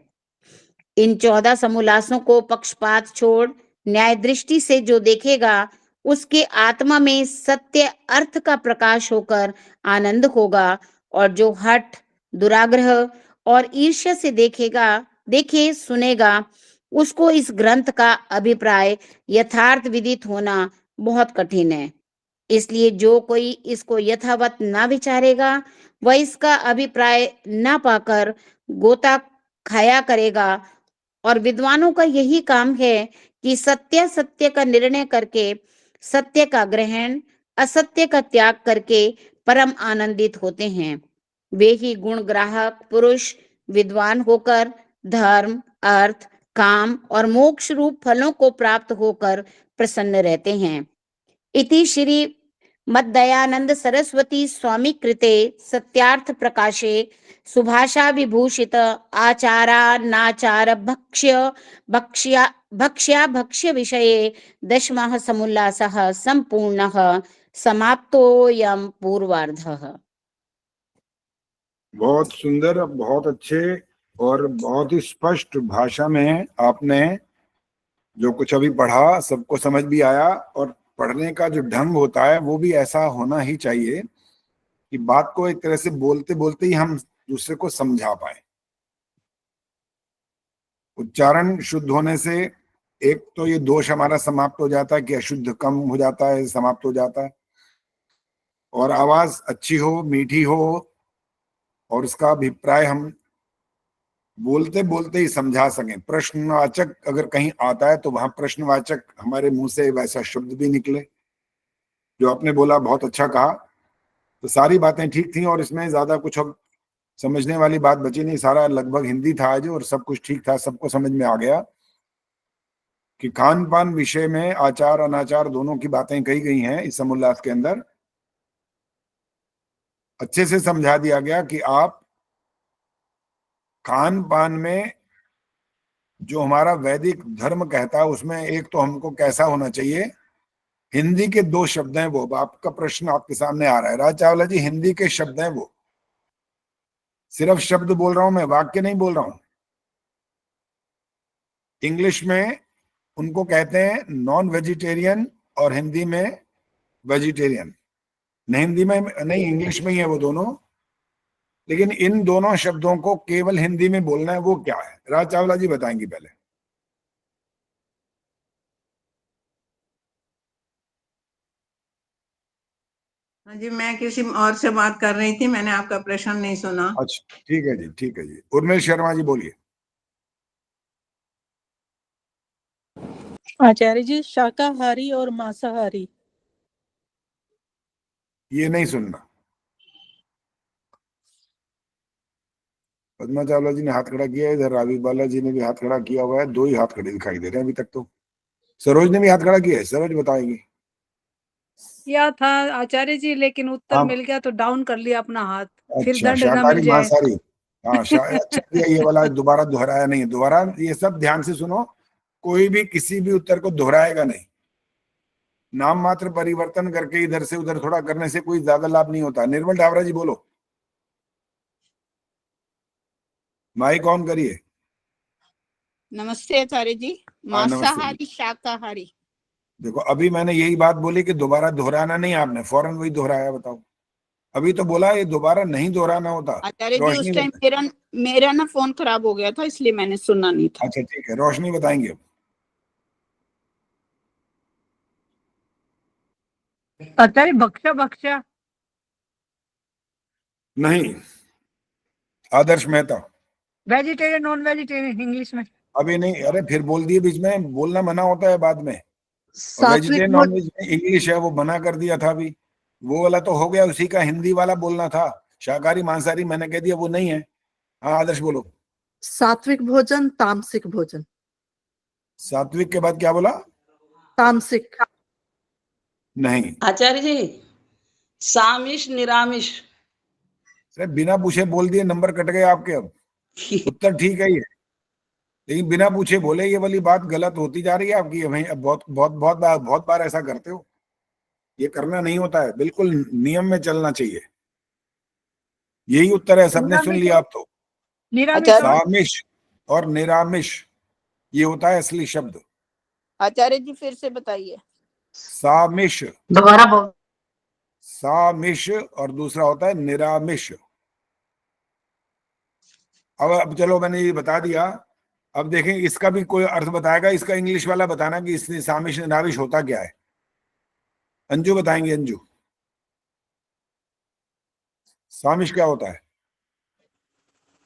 इन 14 समोल्लासों को पक्षपात छोड़ न्याय दृष्टि से जो देखेगा उसके आत्मा में सत्य अर्थ का प्रकाश होकर आनंद होगा, और जो हठ दुराग्रह और ईर्ष्या से देखे सुनेगा उसको इस ग्रंथ का अभिप्राय यथार्थ विदित होना बहुत कठिन है। इसलिए जो कोई इसको यथावत ना विचारेगा वह इसका अभिप्राय ना पाकर गोता खाया करेगा। और विद्वानों का यही काम है कि सत्य का निर्णय करके सत्य का ग्रहण असत्य का त्याग करके परम आनंदित होते हैं। वे ही गुण ग्राहक पुरुष विद्वान होकर धर्म, अर्थ, काम और मोक्ष रूप फलों को प्राप्त होकर प्रसन्न रहते हैं। इति श्री मद्दयानंद सरस्वती स्वामी कृते सत्यार्थ प्रकाशे सुभाषा विभूषित आचारानाचार भक्ष्य विषये दशमः समुल्लासः संपूर्णः समाप्तोऽयं पूर्वार्धः। बहुत सुंदर, बहुत अच्छे और बहुत ही स्पष्ट भाषा में आपने जो कुछ अभी पढ़ा सबको समझ भी आया, और पढ़ने का जो ढंग होता है वो भी ऐसा होना ही चाहिए कि बात को एक तरह से बोलते बोलते ही हम दूसरे को समझा पाए। उच्चारण शुद्ध होने से एक तो ये दोष हमारा समाप्त हो जाता है कि अशुद्ध कम हो जाता है, समाप्त हो जाता है, और आवाज अच्छी हो, मीठी हो, और उसका अभिप्राय हम बोलते बोलते ही समझा सकें। प्रश्नवाचक अगर कहीं आता है तो वहां प्रश्नवाचक हमारे मुंह से वैसा शब्द भी निकले। जो आपने बोला बहुत अच्छा कहा, तो सारी बातें ठीक थी और इसमें ज्यादा कुछ अब समझने वाली बात बची नहीं। सारा लगभग हिंदी था आज और सब कुछ ठीक था, सबको समझ में आ गया कि खान पान विषय में आचार अनाचार दोनों की बातें कही गई हैं इस समुल्लास के अंदर। अच्छे से समझा दिया गया कि आप खान पान में जो हमारा वैदिक धर्म कहता है उसमें एक तो हमको कैसा होना चाहिए। हिंदी के 2 शब्द हैं वो, आपका प्रश्न आपके सामने आ रहा है राज चावला जी, हिंदी के शब्द हैं वो, सिर्फ शब्द बोल रहा हूं मैं, वाक्य नहीं बोल रहा हूं। इंग्लिश में उनको कहते हैं नॉन वेजिटेरियन और हिंदी में वेजिटेरियन। नहीं हिंदी में नहीं, इंग्लिश में ही है वो दोनों, लेकिन इन दोनों शब्दों को केवल हिंदी में बोलना है, वो क्या है राज चावला जी बताएंगी पहले। हाँ जी, मैं किसी और से बात कर रही थी, मैंने आपका प्रश्न नहीं सुना। अच्छा ठीक है जी, ठीक है जी। उर्मिल शर्मा जी बोलिए। आचार्य जी, शाकाहारी और मांसाहारी। ये नहीं सुनना। पद्मा चावला जी ने हाथ खड़ा किया है, इधर रावी बाला जी ने भी हाथ खड़ा किया हुआ है, 2 ही हाथ खड़े दिखाई दे रहे हैं अभी तक तो। सरोज ने भी हाथ खड़ा किया है, सरोज बताएगी। किया था आचार्य जी, लेकिन उत्तर हाँ। मिल गया तो डाउन कर लिया अपना हाथ, फिर अच्छा, दंड ना शाकाहारी मिल जाए। मांसाहारी, हाँ अच्छा किया, ये वाला दोबारा दोहराया नहीं है। दोबारा ये सब ध्यान से सुनो, कोई भी किसी भी उत्तर को दोहराएगा नहीं। नाम मात्र परिवर्तन करके इधर से उधर थोड़ा करने से कोई ज्यादा लाभ नहीं होता। निर्मल डावरा जी बोलो, माइक ऑन करिए। नमस्ते आचार्य जी। हाँ, नमस्ते जी। मांसाहारी शाकाहारी। देखो अभी मैंने यही बात बोली कि दोबारा दोहराना नहीं, आपने फौरन वही दोहराया। बताओ, अभी तो बोला ये दोबारा नहीं दोहराना होता। आचार्य जी रोशनी उस टाइम मेरा ना फोन खराब हो गया था, इसलिए मैंने सुना नहीं था। अच्छा ठीक है, रोशनी बताएंगे अब। आचार्य भक्षा भक्षा नहीं, Adarsh Mehta. Vegetarian non vegetarian English में। अभी नहीं, अरे फिर बोल दिए, बीच में बोलना मना होता है बाद में। सात्विक वेजिटेरियन नॉन वेज में इंग्लिश है वो मना कर दिया था अभी, वो वाला तो हो गया, उसी का हिंदी वाला बोलना था। शाकाहारी मांसाहारी मैंने कह दिया वो नहीं है। हाँ आदर्श बोलो। सात्विक भोजन, तामसिक भोजन। सात्विक के बाद क्या बोला? तामसिक। नहीं, आचार्य जी, सामिश निरामिष। अरे बिना पूछे बोल दिए, नंबर कट गए आपके। अब उत्तर ठीक है ये, लेकिन बिना पूछे बोले, ये वाली बात गलत होती जा रही है आपकी। भाई अब बहुत बार ऐसा करते हो, ये करना नहीं होता है, बिल्कुल नियम में चलना चाहिए। यही उत्तर है, सबने सुन लिया। अब तो सामिश और निरामिष ये होता है असली शब्द। आचार्य जी फिर से बताइए। सामिश दोबारा बोल। सामिश और दूसरा होता है निरामिष। अब चलो मैंने ये बता दिया, अब देखें इसका भी कोई अर्थ बताएगा। इसका इंग्लिश वाला बताना कि इसने सामिश निरामिष होता क्या है। अंजू बताएंगे। अंजू, सामिश क्या होता है?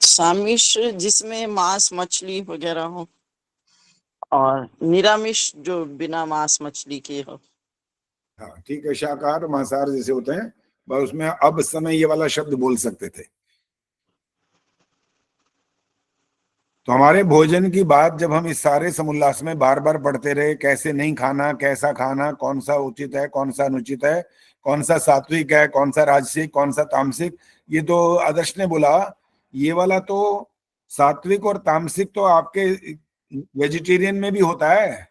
सामिश जिसमें मांस मछली वगैरह हो, और निरामिष जो बिना मांस मछली के हो। हाँ ठीक है, शाकाहार मांसाहार जैसे होते हैं, बस उसमें अब इस समय ये वाला शब्द बोल सकते थे। तो हमारे भोजन की बात जब हम इस सारे समुल्लास में बार बार पढ़ते रहे, कैसे नहीं खाना, कैसा खाना, कौन सा उचित है, कौन सा अनुचित है, कौन सा सात्विक है, कौन सा राजसिक, कौन सा तामसिक, ये तो आदर्श ने बोला। ये वाला तो सात्विक और तामसिक तो आपके वेजिटेरियन में भी होता है,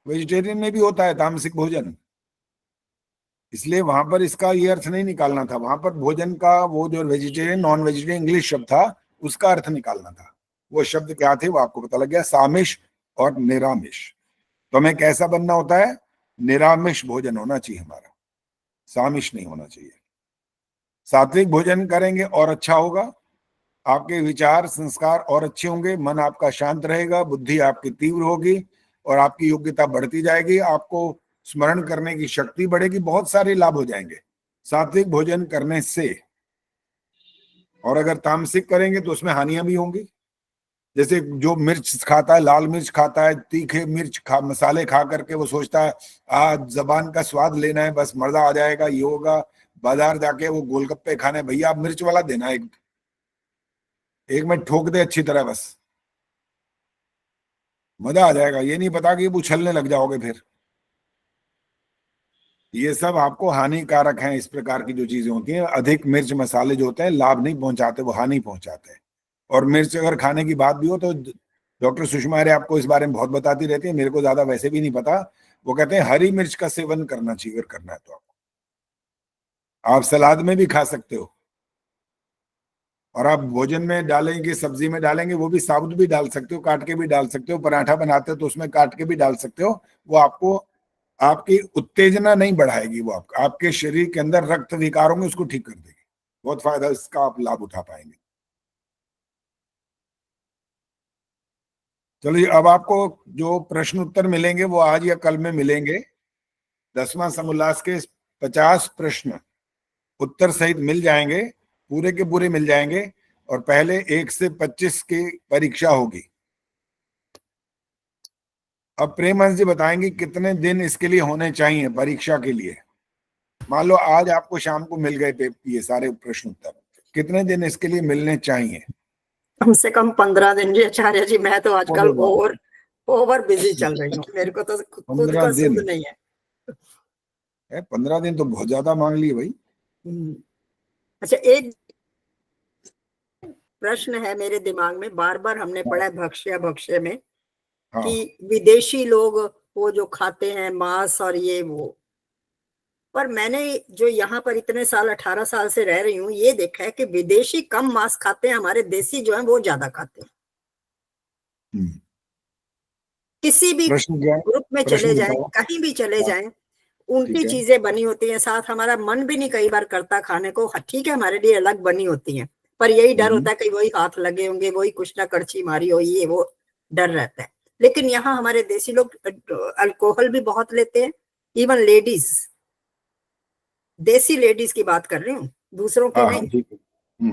वेजिटेरियन में भी होता है तामसिक भोजन। इसलिए वहां पर इसका ये अर्थ नहीं निकालना था, वहां पर भोजन का वो जो वेजिटेरियन नॉन वेजिटेरियन इंग्लिश शब्द था उसका अर्थ निकालना था। वो शब्द क्या थे वो आपको पता लग गया, सामिश और निरामिष। तो हमें कैसा बनना होता है, निरामिष भोजन होना चाहिए हमारा, सामिश नहीं होना चाहिए। सात्विक भोजन करेंगे और अच्छा होगा, आपके विचार संस्कार और अच्छे होंगे, मन आपका शांत रहेगा, बुद्धि आपकी तीव्र होगी और आपकी योग्यता बढ़ती जाएगी, आपको स्मरण करने की शक्ति बढ़ेगी, बहुत सारे लाभ हो जाएंगे सात्विक भोजन करने से। और अगर तामसिक करेंगे तो उसमें हानियां भी होंगी। जैसे जो मिर्च खाता है, लाल मिर्च खाता है, तीखे मिर्च मसाले खा करके वो सोचता है आज जबान का स्वाद लेना है, बस मजा आ जाएगा, ये होगा। बाजार जाके वो गोलगप्पे खाने, भैया आप मिर्च वाला देना, एक में ठोक दे अच्छी तरह, बस मजा आ जाएगा। ये नहीं पता कि उछलने लग जाओगे फिर। ये सब आपको हानिकारक हैं। इस प्रकार की जो चीजें होती हैं, अधिक मिर्च मसाले जो होते हैं लाभ नहीं पहुंचाते, वो हानि पहुंचाते हैं। और मिर्च अगर खाने की बात भी हो तो डॉक्टर सुषमा आर्य आपको इस बारे में बहुत बताती रहती है, मेरे को ज्यादा वैसे भी नहीं पता। वो कहते हैं हरी मिर्च का सेवन करना चाहिए, अगर करना है तो आप सलाद में भी खा सकते हो, और आप भोजन में डालेंगे, सब्जी में डालेंगे, वो भी साबुत भी डाल सकते हो, काट के भी डाल सकते हो, पराठा बनाते हो तो उसमें काट के भी डाल सकते हो। वो आपको आपकी उत्तेजना नहीं बढ़ाएगी, वो आपके शरीर के अंदर रक्त विकार होंगे उसको ठीक कर देगी। बहुत फायदा इसका आप लाभ उठा पाएंगे। चलिए, अब आपको जो प्रश्न उत्तर मिलेंगे वो आज या कल में मिलेंगे। 10वां समुल्लास के 50 प्रश्न उत्तर सहित मिल जाएंगे, पूरे के पूरे मिल जाएंगे। और पहले 1 से 25 की परीक्षा होगी। अब प्रेमहंस जी बताएंगे कितने दिन इसके लिए होने चाहिए परीक्षा के लिए। मान लो आज आपको शाम को मिल गए ये सारे प्रश्न उत्तर, कितने दिन इसके लिए मिलने चाहिए? कम से कम 15 दिन जी आचार्य जी। मैं तो आजकल ओवर बिजी चल रही हूँ, मेरे को तो खुद का सुध नहीं है। 15 दिन तो बहुत ज्यादा मांग लिए भाई। अच्छा, एक प्रश्न है मेरे दिमाग में, बार बार हमने पढ़ा है भक्ष्य में कि विदेशी लोग वो जो खाते हैं मांस और ये वो, पर मैंने जो यहाँ पर इतने साल 18 साल से रह रही हूँ ये देखा है कि विदेशी कम मांस खाते हैं, हमारे देसी जो है वो ज्यादा खाते हैं। किसी भी ग्रुप में चले जाएं, कहीं भी चले जाएं, उनकी चीजें बनी होती हैं, साथ हमारा मन भी नहीं कई बार करता खाने को। ठीक है, हमारे लिए अलग बनी होती हैं, पर यही डर होता है कि वही हाथ लगे होंगे, वही कुछ ना कड़छी मारी हो, ये वो डर रहता है। लेकिन यहाँ हमारे देसी लोग अल्कोहल भी बहुत लेते हैं, इवन लेडीज, देसी लेडीज की बात कर रही हूँ, दूसरों की नहीं।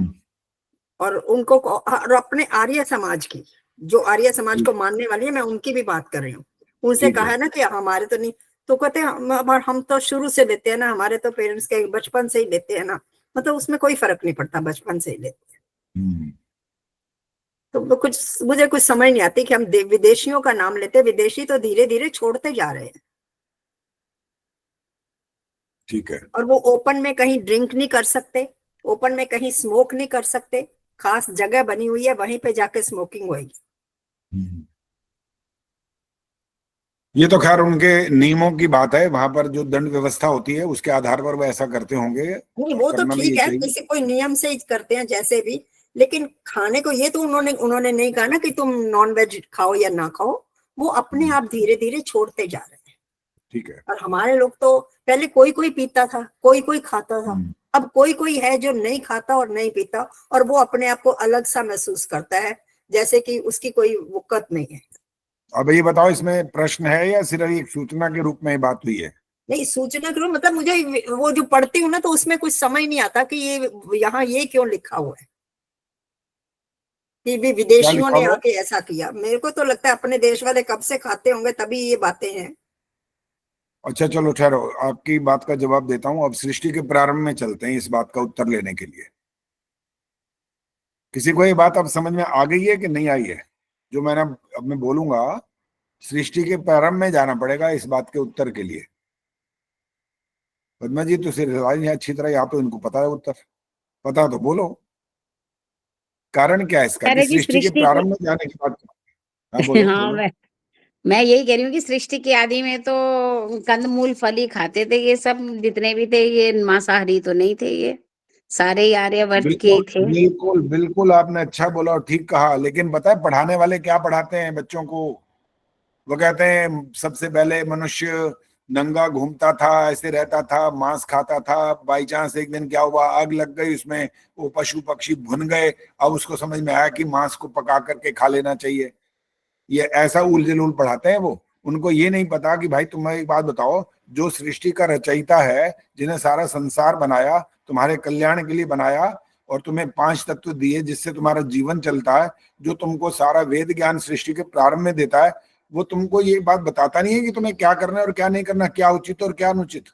और उनको, और अपने आर्य समाज की, जो आर्य समाज को मानने वाली है, मैं उनकी भी बात कर रही हूँ। उनसे कहा है ना कि हमारे तो नहीं, तो कहते हैं हम तो शुरू से लेते हैं ना, हमारे तो पेरेंट्स के बचपन से ही लेते हैं ना, मतलब उसमें कोई फर्क नहीं पड़ता, बचपन से ही लेते हैं। तो कुछ मुझे कुछ समझ नहीं आती कि हम विदेशियों का नाम लेते हैं, विदेशी तो धीरे धीरे छोड़ते जा रहे हैं। ठीक है। और वो ओपन में कहीं ड्रिंक नहीं कर सकते, ओपन में कहीं स्मोक नहीं कर सकते, खास जगह बनी हुई है, वहीं पे जाके स्मोकिंग होगी। ये तो खैर उनके नियमों की बात है, वहां पर जो दंड व्यवस्था होती है उसके आधार पर वो ऐसा करते होंगे। नहीं, वो तो ठीक है, किसी कोई नियम से ही करते हैं जैसे भी, लेकिन खाने को ये तो उन्होंने नहीं कहा ना कि तुम नॉन वेज खाओ या ना खाओ, वो अपने आप धीरे धीरे छोड़ते जा रहे हैं। ठीक है। और हमारे लोग तो पहले कोई पीता था, कोई खाता था, अब कोई है जो नहीं खाता और नहीं पीता, और वो अपने आप को अलग सा महसूस करता है, जैसे कि उसकी कोई वक़्त नहीं है। अब ये बताओ, इसमें प्रश्न है या सिर्फ एक सूचना के रूप में बात हुई है? नहीं, सूचना के रूप, मतलब मुझे वो जो पढ़ती हूँ ना, तो उसमें कुछ समझ नहीं आता कि ये यहाँ ये क्यों लिखा हुआ है। कि भी क्या विदेशियों लिखा ने हुआ है? आके ऐसा किया। मेरे को तो लगता है अपने देश वाले कब से खाते होंगे तभी ये बातें हैं। अच्छा चलो ठहरो, आपकी बात का जवाब देता हूं। अब सृष्टि के प्रारंभ में चलते हैं इस बात का उत्तर लेने के लिए। किसी को ये बात अब समझ में आ गई है कि नहीं आई है? जो मैंने अब मैं बोलूंगा, सृष्टि के प्रारंभ में जाना पड़ेगा इस बात के उत्तर के लिए। पद्मा जी तो सिर्फ अच्छी तरह, या तो इनको पता है उत्तर, पता तो बोलो। कारण क्या है इसका कि अरे जी सृष्टि के सृष्टि प्रारंभ में जाने की बात? हाँ बोलो हाँ बोलो। मैं यही कह रही हूँ कि सृष्टि की आदि में तो कंदमूल फल ही खाते थे ये सब, जितने भी थे ये मांसाहारी तो नहीं थे, ये सारे ही आर्यवर्त के बिल्कुल ही थे। बिल्कुल बिल्कुल आपने अच्छा बोला और ठीक कहा। लेकिन पता है पढ़ाने वाले क्या पढ़ाते हैं बच्चों को? वो कहते हैं सबसे पहले मनुष्य नंगा घूमता था, ऐसे रहता था, मांस खाता था, बाई चांस एक दिन क्या हुआ, आग लग गई उसमें, वो पशु पक्षी भुन गए, अब उसको समझ में आया कि मांस को पका करके खा लेना चाहिए। ये ऐसा उल जलूल पढ़ाते हैं वो। उनको ये नहीं पता कि भाई तुम्हें एक बात बताओ, जो सृष्टि का रचयिता है, जिन्हें सारा संसार बनाया, तुम्हारे कल्याण के लिए बनाया, और तुम्हें 5 तत्व दिए जिससे तुम्हारा जीवन चलता है, जो तुमको सारा वेद ज्ञान सृष्टि के प्रारंभ में देता है, वो तुमको ये बात बताता नहीं है कि तुम्हें क्या करना है और क्या नहीं करना, क्या उचित और क्या अनुचित।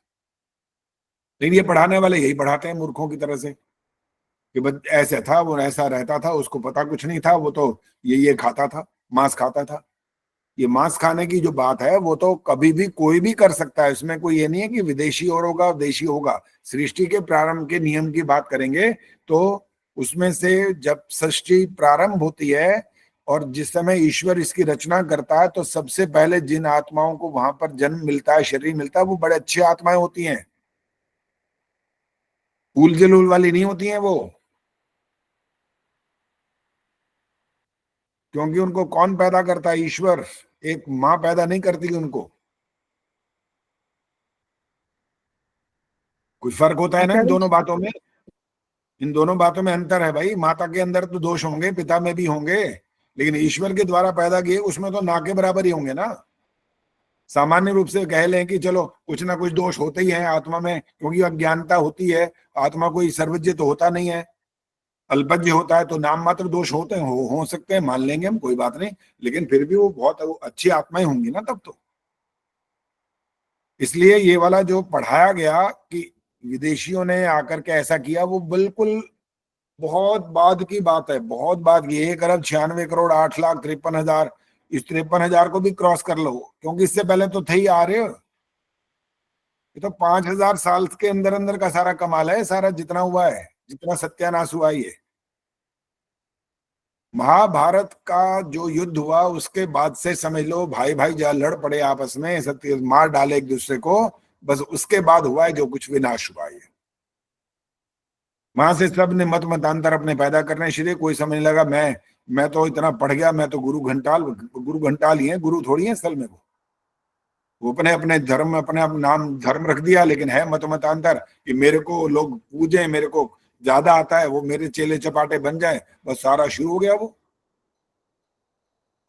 लेकिन ये पढ़ाने वाले यही पढ़ाते हैं मूर्खों की तरह से कि बस ऐसा था, वो ऐसा रहता था, उसको पता कुछ नहीं था, वो तो ये खाता था, मांस खाता था। ये मांस खाने की जो बात है वो तो कभी भी कोई भी कर सकता है, इसमें कोई ये नहीं है कि विदेशी और होगा देशी होगा। सृष्टि के प्रारंभ के नियम की बात करेंगे तो उसमें से जब सृष्टि प्रारंभ होती है और जिस समय ईश्वर इसकी रचना करता है, तो सबसे पहले जिन आत्माओं को वहां पर जन्म मिलता है, शरीर मिलता है, वो बड़े अच्छी आत्माएं होती हैं, उल जलूल वाली नहीं होती हैं वो। क्योंकि उनको कौन पैदा करता है? ईश्वर। एक माँ पैदा नहीं करती उनको। कुछ फर्क होता है ना इन दोनों बातों में? इन दोनों बातों में अंतर है भाई। माता के अंदर तो दोष होंगे, पिता में भी होंगे, लेकिन ईश्वर के द्वारा पैदा किए उसमें तो ना के बराबर ही होंगे ना। सामान्य रूप से कह लें कि चलो कुछ ना कुछ दोष होते ही हैं आत्मा में, क्योंकि अज्ञानता होती है। आत्मा कोई सर्वज्ञ तो होता नहीं है, अल्पज्ञ होता है, तो नाम मात्र दोष होते हैं, हो सकते हैं, मान लेंगे हम, कोई बात नहीं। लेकिन फिर भी वो बहुत अच्छी आत्माएं होंगी ना तब तो। इसलिए ये वाला जो पढ़ाया गया कि विदेशियों ने आकर के ऐसा किया, वो बिल्कुल बहुत बाद की बात है, बहुत बाद की। 1,96,08,53,000, इस 53,000 को भी क्रॉस कर लो, क्योंकि इससे पहले तो थे ही आर्य। ये तो 5,000 साल के अंदर अंदर का सारा कमाल है, सारा जितना हुआ है, जितना सत्यानाश हुआ है। ये महाभारत का जो युद्ध हुआ उसके बाद से समझ लो भाई भाई जहाँ लड़ पड़े आपस में, सत्य मार डाले एक दूसरे को, बस उसके बाद हुआ है जो कुछ विनाश हुआ है। वहां से सब ने मत मतांतर अपने पैदा करने शुरू। कोई समझने लगा मैं तो इतना पढ़ गया, मैं तो गुरु घंटाल ही है, गुरु थोड़ी है असल में। वो अपने अपने धर्म, अपने नाम धर्म रख दिया, लेकिन है मत मतांतर कि मेरे को लोग पूजे, मेरे को ज्यादा आता है, वो मेरे चेले चपाटे बन जाए, बस सारा शुरू हो गया वो।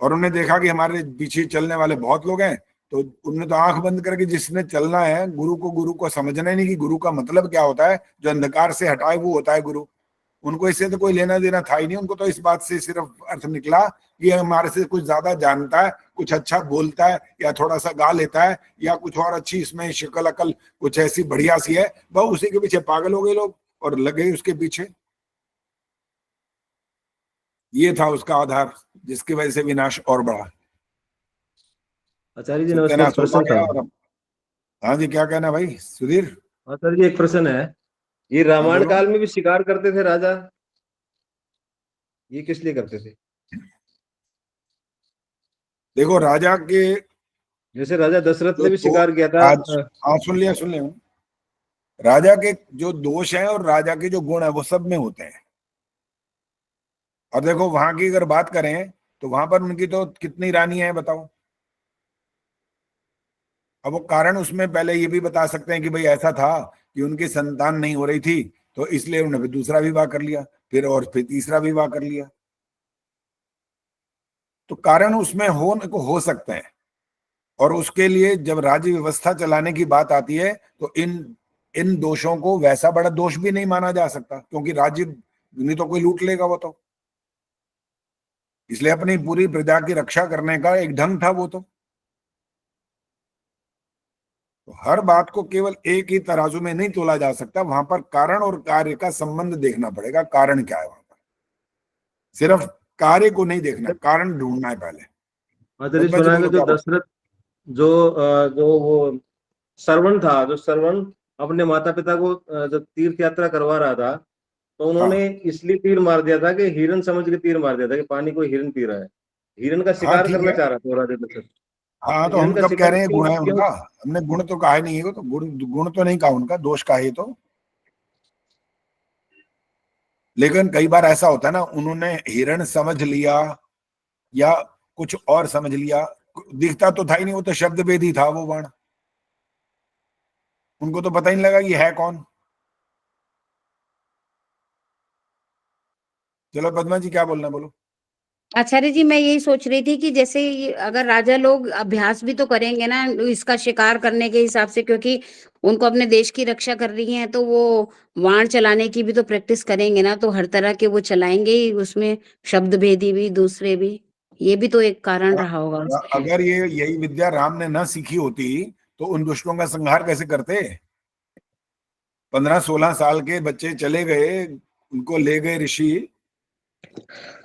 और उन्होंने देखा कि हमारे पीछे चलने वाले बहुत लोग हैं, तो उन्होंने तो आंख बंद करके जिसने चलना है गुरु को समझना ही नहीं कि गुरु का मतलब क्या होता है। जो अंधकार से हटाए वो होता है गुरु। उनको इससे तो कोई लेना देना था ही नहीं। उनको तो इस बात से सिर्फ अर्थ निकला कि हमारे से कुछ ज्यादा जानता है, कुछ अच्छा बोलता है, या थोड़ा सा गा लेता है, या कुछ और अच्छी इसमें शक्ल अकल कुछ ऐसी बढ़िया सी है, वह उसी के पीछे पागल हो गए लोग और लगे उसके पीछे। ये था उसका आधार, जिसकी वजह से विनाश और बढ़ा। आचार्य जी नमस्कार, सत्यानाश प्रश्न होता गया। था। और हाँ जी, क्या कहना भाई सुधीर? आचार्य जी एक प्रश्न है, ये हाँ रामायण बोलो। काल में भी शिकार करते थे राजा, ये किस लिए करते थे? देखो राजा के, जैसे राजा दशरथ ने भी तो शिकार किया था। आज सुन लिया। राजा के जो दोष हैं और राजा के जो गुण है वो सब में होते हैं। और देखो वहां की अगर बात करें तो वहां पर उनकी तो कितनी रानी है बताओ। अब वो कारण उसमें पहले ये भी बता सकते हैं कि भाई ऐसा था कि उनकी संतान नहीं हो रही थी, तो इसलिए उन्होंने फिर दूसरा विवाह कर लिया, फिर तीसरा विवाह कर लिया। तो कारण उसमें हो सकते हैं। और उसके लिए जब राज्य व्यवस्था चलाने की बात आती है तो इन दोषों को वैसा बड़ा दोष भी नहीं माना जा सकता, क्योंकि राज्य नहीं तो कोई लूट लेगा वो तो। इसलिए अपनी पूरी प्रजा की रक्षा करने का एक ढंग था वो। तो हर बात को केवल एक ही तराजू में नहीं तोला जा सकता, वहां पर कारण और कार्य का संबंध देखना पड़ेगा। कारण क्या है वहां पर, सिर्फ कार्य को नहीं देखना, कारण ढूंढना है पहले। आचार्य जी सुना है कि जो दशरथ जो वो श्रवण था, जो श्रवण अपने माता पिता को जब तीर्थ यात्रा करवा रहा था, तो उन्होंने इसलिए तीर मार दिया था कि हिरन समझ के तीर मार दिया था कि पानी कोई हिरन पी रहा है, हिरन का शिकार करना चाह रहा था राजा दशरथ। हाँ, तो हम कब कह रहे हैं गुण है उनका? हमने गुण तो कहा ही नहीं है, तो गुण तो नहीं कहा उनका, दोष कहा है तो। लेकिन कई बार ऐसा होता है ना, उन्होंने हिरण समझ लिया या कुछ और समझ लिया, दिखता तो था ही नहीं, वो तो शब्द भेदी था वो बाण, उनको तो पता ही नहीं लगा ये है कौन। चलो पद्मा जी क्या बोलना बोलो। आचार्य जी, मैं यही सोच रही थी कि जैसे अगर राजा लोग अभ्यास भी तो करेंगे ना इसका शिकार करने के हिसाब से, क्योंकि उनको अपने देश की रक्षा कर रही हैं, तो वो बाण चलाने की भी तो प्रैक्टिस करेंगे ना, तो हर तरह के वो चलाएंगे ही, उसमें शब्द भेदी भी, दूसरे भी, ये भी तो एक कारण रहा होगा। अगर ये यही विद्या राम ने ना सीखी होती तो उन दुष्टों का संहार कैसे करते? 15-16 साल के बच्चे चले गए, उनको ले गए ऋषि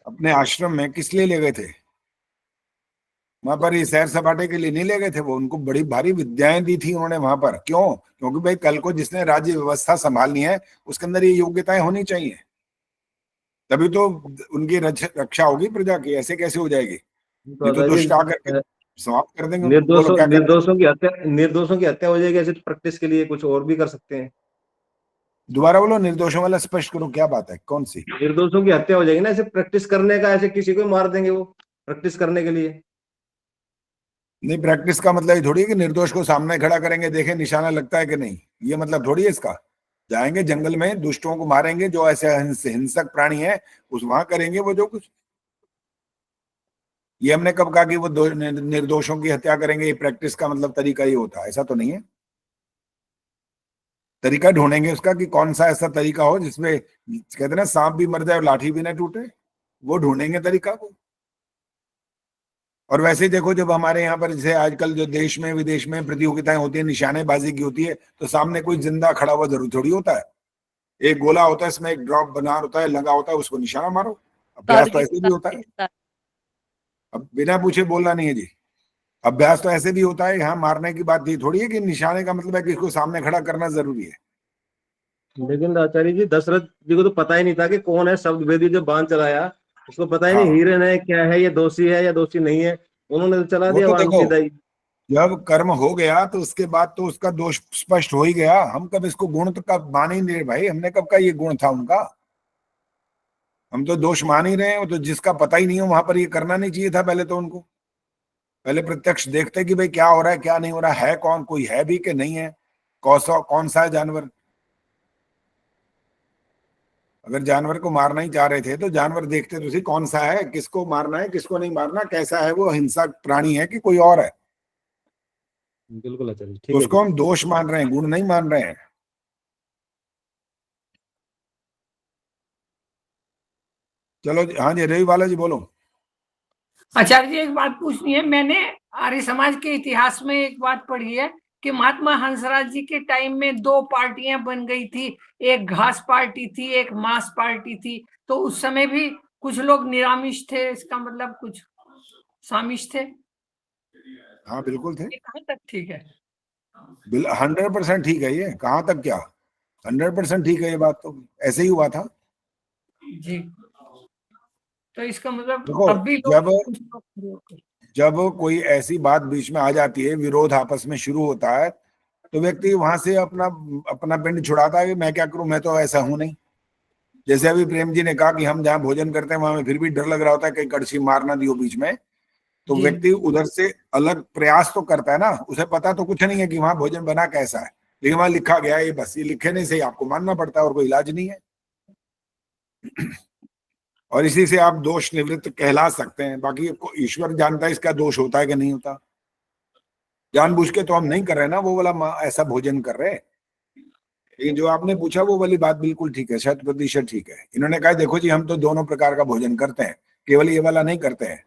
अपने आश्रम में, किस लिए ले गए थे? वहां पर ये सैर सपाटे के लिए नहीं ले गए थे, वो उनको बड़ी भारी विद्याएं दी थी उन्होंने वहां पर। क्यों? क्योंकि भाई कल को जिसने राज्य व्यवस्था संभालनी है उसके अंदर ये योग्यताएं होनी चाहिए, तभी तो उनकी रक्षा होगी प्रजा की। ऐसे कैसे हो जाएगी? ये तो दुष्ट आकर समाप्त कर देंगे। निर्दोषों की हत्या हो जाएगी। ऐसे प्रैक्टिस के लिए कुछ और भी कर सकते हैं। दोबारा बोलो, निर्दोषों वाला स्पष्ट करो, क्या बात है, कौन सी? निर्दोषों की हत्या हो जाएगी ना, ऐसे प्रैक्टिस करने का, ऐसे किसी को मार देंगे वो प्रैक्टिस करने के लिए। नहीं, प्रैक्टिस का मतलब ये थोड़ी है कि निर्दोष को सामने खड़ा करेंगे, देखें निशाना लगता है कि नहीं, ये मतलब थोड़ी है इसका। जाएंगे जंगल में, दुष्टों को मारेंगे, जो ऐसे हिंसक प्राणी है उस वहां करेंगे वो जो कुछ। ये हमने कब कहा कि वो निर्दोषों की हत्या करेंगे? ये प्रैक्टिस का मतलब तरीका ही होता है, ऐसा तो नहीं है। तरीका ढूंढेंगे उसका कि कौन सा ऐसा तरीका हो जिसमें कहते ना सांप भी मर जाए और लाठी भी ना टूटे, वो ढूंढेंगे तरीका को। और वैसे ही देखो, जब हमारे यहाँ पर जैसे आजकल जो देश में विदेश में प्रतियोगिताएं होती है, निशानेबाजी की होती है, तो सामने कोई जिंदा खड़ा हुआ जरूर थोड़ी होता है। एक गोला होता है, इसमें एक ड्रॉप बना होता है, लगा होता है, उसको निशाना मारो। अभ्यास तो ऐसे भी होता है, अब बिना पूछे बोलना नहीं है जी। अभ्यास तो ऐसे भी होता है, यहाँ मारने की बात ये थोड़ी है कि निशाने का मतलब है कि इसको सामने खड़ा करना जरूरी है। लेकिन आचार्य जी, दशरथ जी को तो पता ही नहीं था कि कौन है शब्द भेदी जो बाण चलाया, उसको पता ही नहीं हिरन है क्या है, ये दोषी है या दोषी नहीं है, उन्होंने तो चला दिया बाण सीधा ही। जब कर्म हो गया तो उसके बाद तो उसका दोष स्पष्ट हो ही गया। हम कब इसको गुण तो कब मान ही नहीं रहे भाई, हमने कब कहा ये गुण था उनका? हम तो दोष मान ही रहे हैं। तो जिसका पता ही नहीं हो वहां पर ये करना नहीं चाहिए था। पहले तो उनको पहले प्रत्यक्ष देखते कि भाई क्या हो रहा है क्या नहीं हो रहा है, कौन कोई है भी कि नहीं है, कौन सा है जानवर। अगर जानवर को मारना ही चाह रहे थे तो जानवर देखते तो सही कौन सा है, किसको मारना है किसको नहीं मारना, कैसा है वो, हिंसक प्राणी है कि कोई और है। बिल्कुल आचार्य, ठीक तो उसको हम दोष मान रहे हैं, गुण नहीं मान रहे हैं। चलो हाँ जी, रवि बाला जी बोलो। आचार्य जी, एक बात पूछनी है। मैंने आर्य समाज के इतिहास में एक बात पढ़ी है कि महात्मा हंसराज जी के टाइम में 2 पार्टियां बन गई थी, एक घास पार्टी थी, एक मांस पार्टी थी। तो उस समय भी कुछ लोग निरामिष थे, इसका मतलब कुछ सामिष थे? हाँ बिल्कुल थे। कहाँ तक ठीक है? 100% ठीक है। ये कहाँ तक क्या 100% ठीक है? ये बात तो ऐसे ही हुआ था जी। तो इसका मतलब देखो, अब भी जब कोई ऐसी बात बीच में आ जाती है, विरोध आपस में शुरू होता है, तो व्यक्ति वहां से अपना पिंड छुड़ाता है कि मैं क्या करूं, मैं तो ऐसा हूं नहीं। जैसे अभी प्रेम जी ने कहा कि हम जहाँ भोजन करते हैं वहां में फिर भी डर लग रहा होता है कहीं कड़छी मार ना दियो बीच में, तो व्यक्ति उधर से अलग प्रयास तो करता है ना। उसे पता तो कुछ नहीं है कि वहां भोजन बना कैसा है, लेकिन वहां लिखा गया है, ये बस ये लिखे नहीं से आपको मानना पड़ता है और कोई इलाज नहीं है। और इसी से आप दोष निवृत्त कहला सकते हैं। बाकी ईश्वर जानता है इसका दोष होता है कि नहीं होता। जानबूझ के तो हम नहीं कर रहे ना वो वाला ऐसा भोजन कर रहे। लेकिन जो आपने पूछा वो वाली बात बिल्कुल ठीक है, 100% ठीक है। इन्होंने कहा देखो जी हम तो दोनों प्रकार का भोजन करते हैं, केवल ये वाला नहीं करते हैं,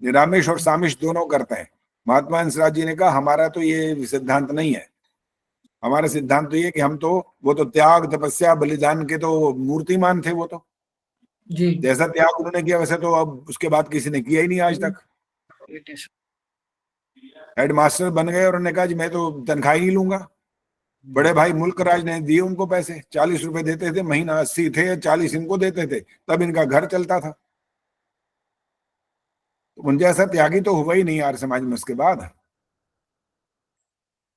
निरामिष और सामिष दोनों करते हैं। महात्मा हंसराज जी ने कहा हमारा तो ये सिद्धांत नहीं है, हमारा सिद्धांत तो ये कि हम तो वो तो त्याग तपस्या बलिदान के तो मूर्तिमान थे, वो तो जी जैसा त्याग उन्होंने किया वैसा तो अब उसके बाद किसी ने किया ही नहीं आज तक। हेडमास्टर बन गए और उन्होंने कहा जी मैं तो तनख्वाह ही नहीं लूंगा। बड़े भाई मुल्क राज ने दिए उनको पैसे, 40 रुपए देते थे महीना, 80 थे, 40 इनको देते थे, तब इनका घर चलता था। उन जैसा त्यागी तो हुआ ही नहीं आर्य समाज में उसके बाद।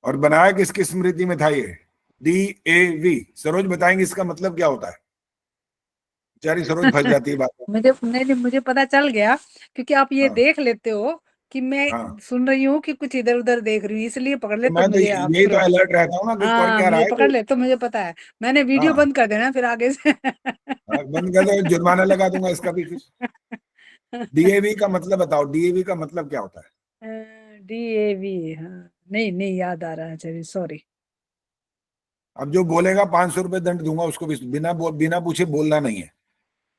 और बनाया किसकी स्मृति में था ये? DAV। सरोज बताएंगे इसका मतलब क्या होता है? बेचारी सरोज फंस जाती है बात में। मुझे पता चल गया, क्योंकि आप ये हाँ। देख लेते हो कि मैं हाँ। सुन रही हूँ कि कुछ इधर उधर देख रही हूँ, इसलिए पकड़ तो लेते मैं तो मुझे आप यही तो तुरंत। अलर्ट रहता हूँ ना कि कर क्या रहा मुझे है पकड़ तो। ले तो मुझे पता है। मैंने वीडियो हाँ। बंद कर देना फिर आगे से। बंद कर दो, जुर्माना लगा दूंगा इसका भी फिर। DAV का मतलब बताओ, DAV का मतलब क्या होता है? DAV, हाँ नहीं याद आ रहा है, चलिए सॉरी। अब जो बोलेगा 500 रुपए दंड दूंगा उसको भी, बिना पूछे बोलना नहीं है।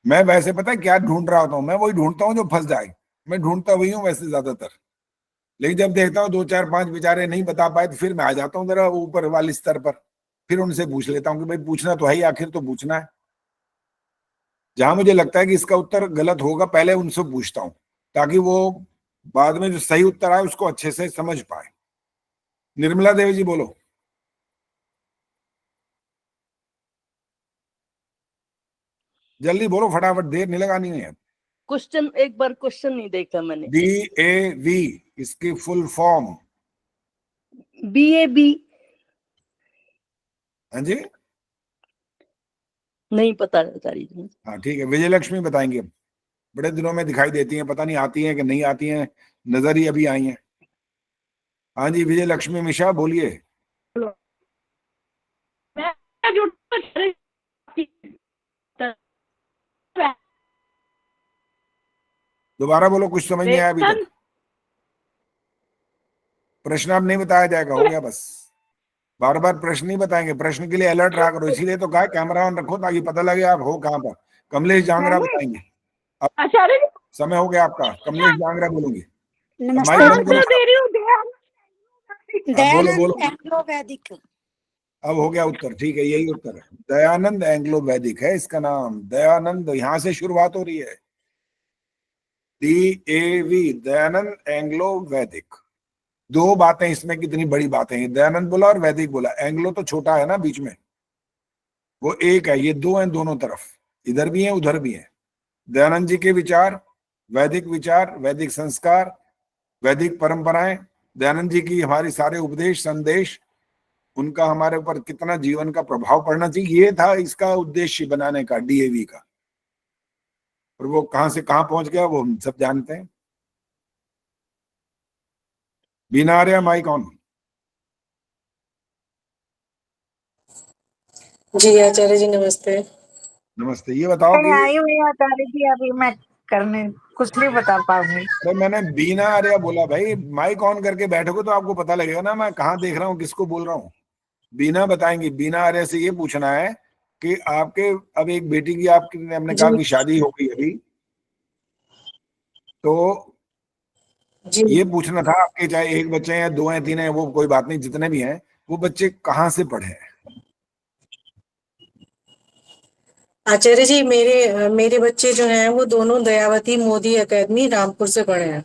मैं वैसे पता है क्या ढूंढ रहा होता हूँ, मैं वही ढूंढता हूँ जो फंस जाए, मैं ढूंढता वही हूँ वैसे ज्यादातर। लेकिन जब देखता हूँ 2 4 5 बेचारे नहीं बता पाए तो फिर मैं आ जाता हूँ जरा ऊपर वाले स्तर पर, फिर उनसे पूछ लेता हूँ कि भाई पूछना तो है ही, आखिर तो पूछना है। जहां मुझे लगता है कि इसका उत्तर गलत होगा पहले उनसे पूछता हूँ, ताकि वो बाद में जो सही उत्तर आए उसको अच्छे से समझ पाए। निर्मला देवी जी बोलो। जल्दी बोलो फटाफट, देर नहीं लगानी है। क्वेश्चन एक बार क्वेश्चन नहीं देखा मैंने। DAV इसकी फुल फॉर्म। BAB हाँ जी, नहीं पता आचार्य जी। हाँ ठीक है, विजयलक्ष्मी बताएंगे। अब बड़े दिनों में दिखाई देती हैं, पता नहीं आती हैं कि नहीं आती हैं, नजर ही अभी आई हैं। हाँ जी विजयलक्ष्मी मिश्रा बोलिए। दोबारा बोलो, कुछ समझ नहीं आया अभी तक। प्रश्न अब नहीं बताया जाएगा, हो गया बस। बार बार प्रश्न नहीं बताएंगे, प्रश्न के लिए अलर्ट रहा करो, इसीलिए तो कहा कैमरा ऑन रखो ताकि पता लगे आप हो कहाँ पर। कमलेश जांगरा बताएंगे। अब समय हो गया आपका, कमलेश जांगरा बोलेंगे। माइक बंद करो। बोलो बोलो। एंग्लो वैदिक। अब हो गया उत्तर, ठीक है यही उत्तर है। दयानंद एंग्लो वैदिक है इसका नाम, दयानंद, यहां से शुरुआत हो रही है। DAV दयानंद एंग्लो वैदिक। 2 बातें इसमें कितनी बड़ी बातें हैं, दयानंद बोला और वैदिक बोला। एंग्लो तो छोटा है ना बीच में, वो एक है, ये 2 हैं दोनों तरफ, इधर भी है उधर भी है। दयानंद जी के विचार, वैदिक संस्कार, वैदिक परंपराएं, दयानंद जी की हमारी सारे उपदेश संदेश, उनका हमारे ऊपर कितना जीवन का प्रभाव पड़ना चाहिए, ये था इसका उद्देश्य बनाने का DAV का। और वो कहां से कहां पहुंच गया वो हम सब जानते हैं। बीना आर्या माइक ऑन। जी आचार्य जी नमस्ते। नमस्ते, ये बताओ कि आई हुई आचार्य जी, अभी मैं करने कुछ नहीं बता पाऊंगी। तो मैंने बीना आर्या बोला, भाई माइक ऑन करके बैठोगे तो आपको पता लगेगा ना मैं कहाँ देख रहा हूँ, किसको बोल रहा हूँ। बीना बताएंगी, बीना आर्या से ये पूछना है कि आपके अब एक बेटी की आपकी हमने कहा कि शादी हो गई अभी, तो ये पूछना था आपके, चाहे एक बच्चे हैं या 2 हैं 3 हैं, वो कोई बात नहीं, जितने भी हैं वो बच्चे कहाँ से पढ़े हैं? आचार्य जी मेरे बच्चे जो हैं वो दोनों दयावती मोदी एकेडमी रामपुर से पढ़े हैं।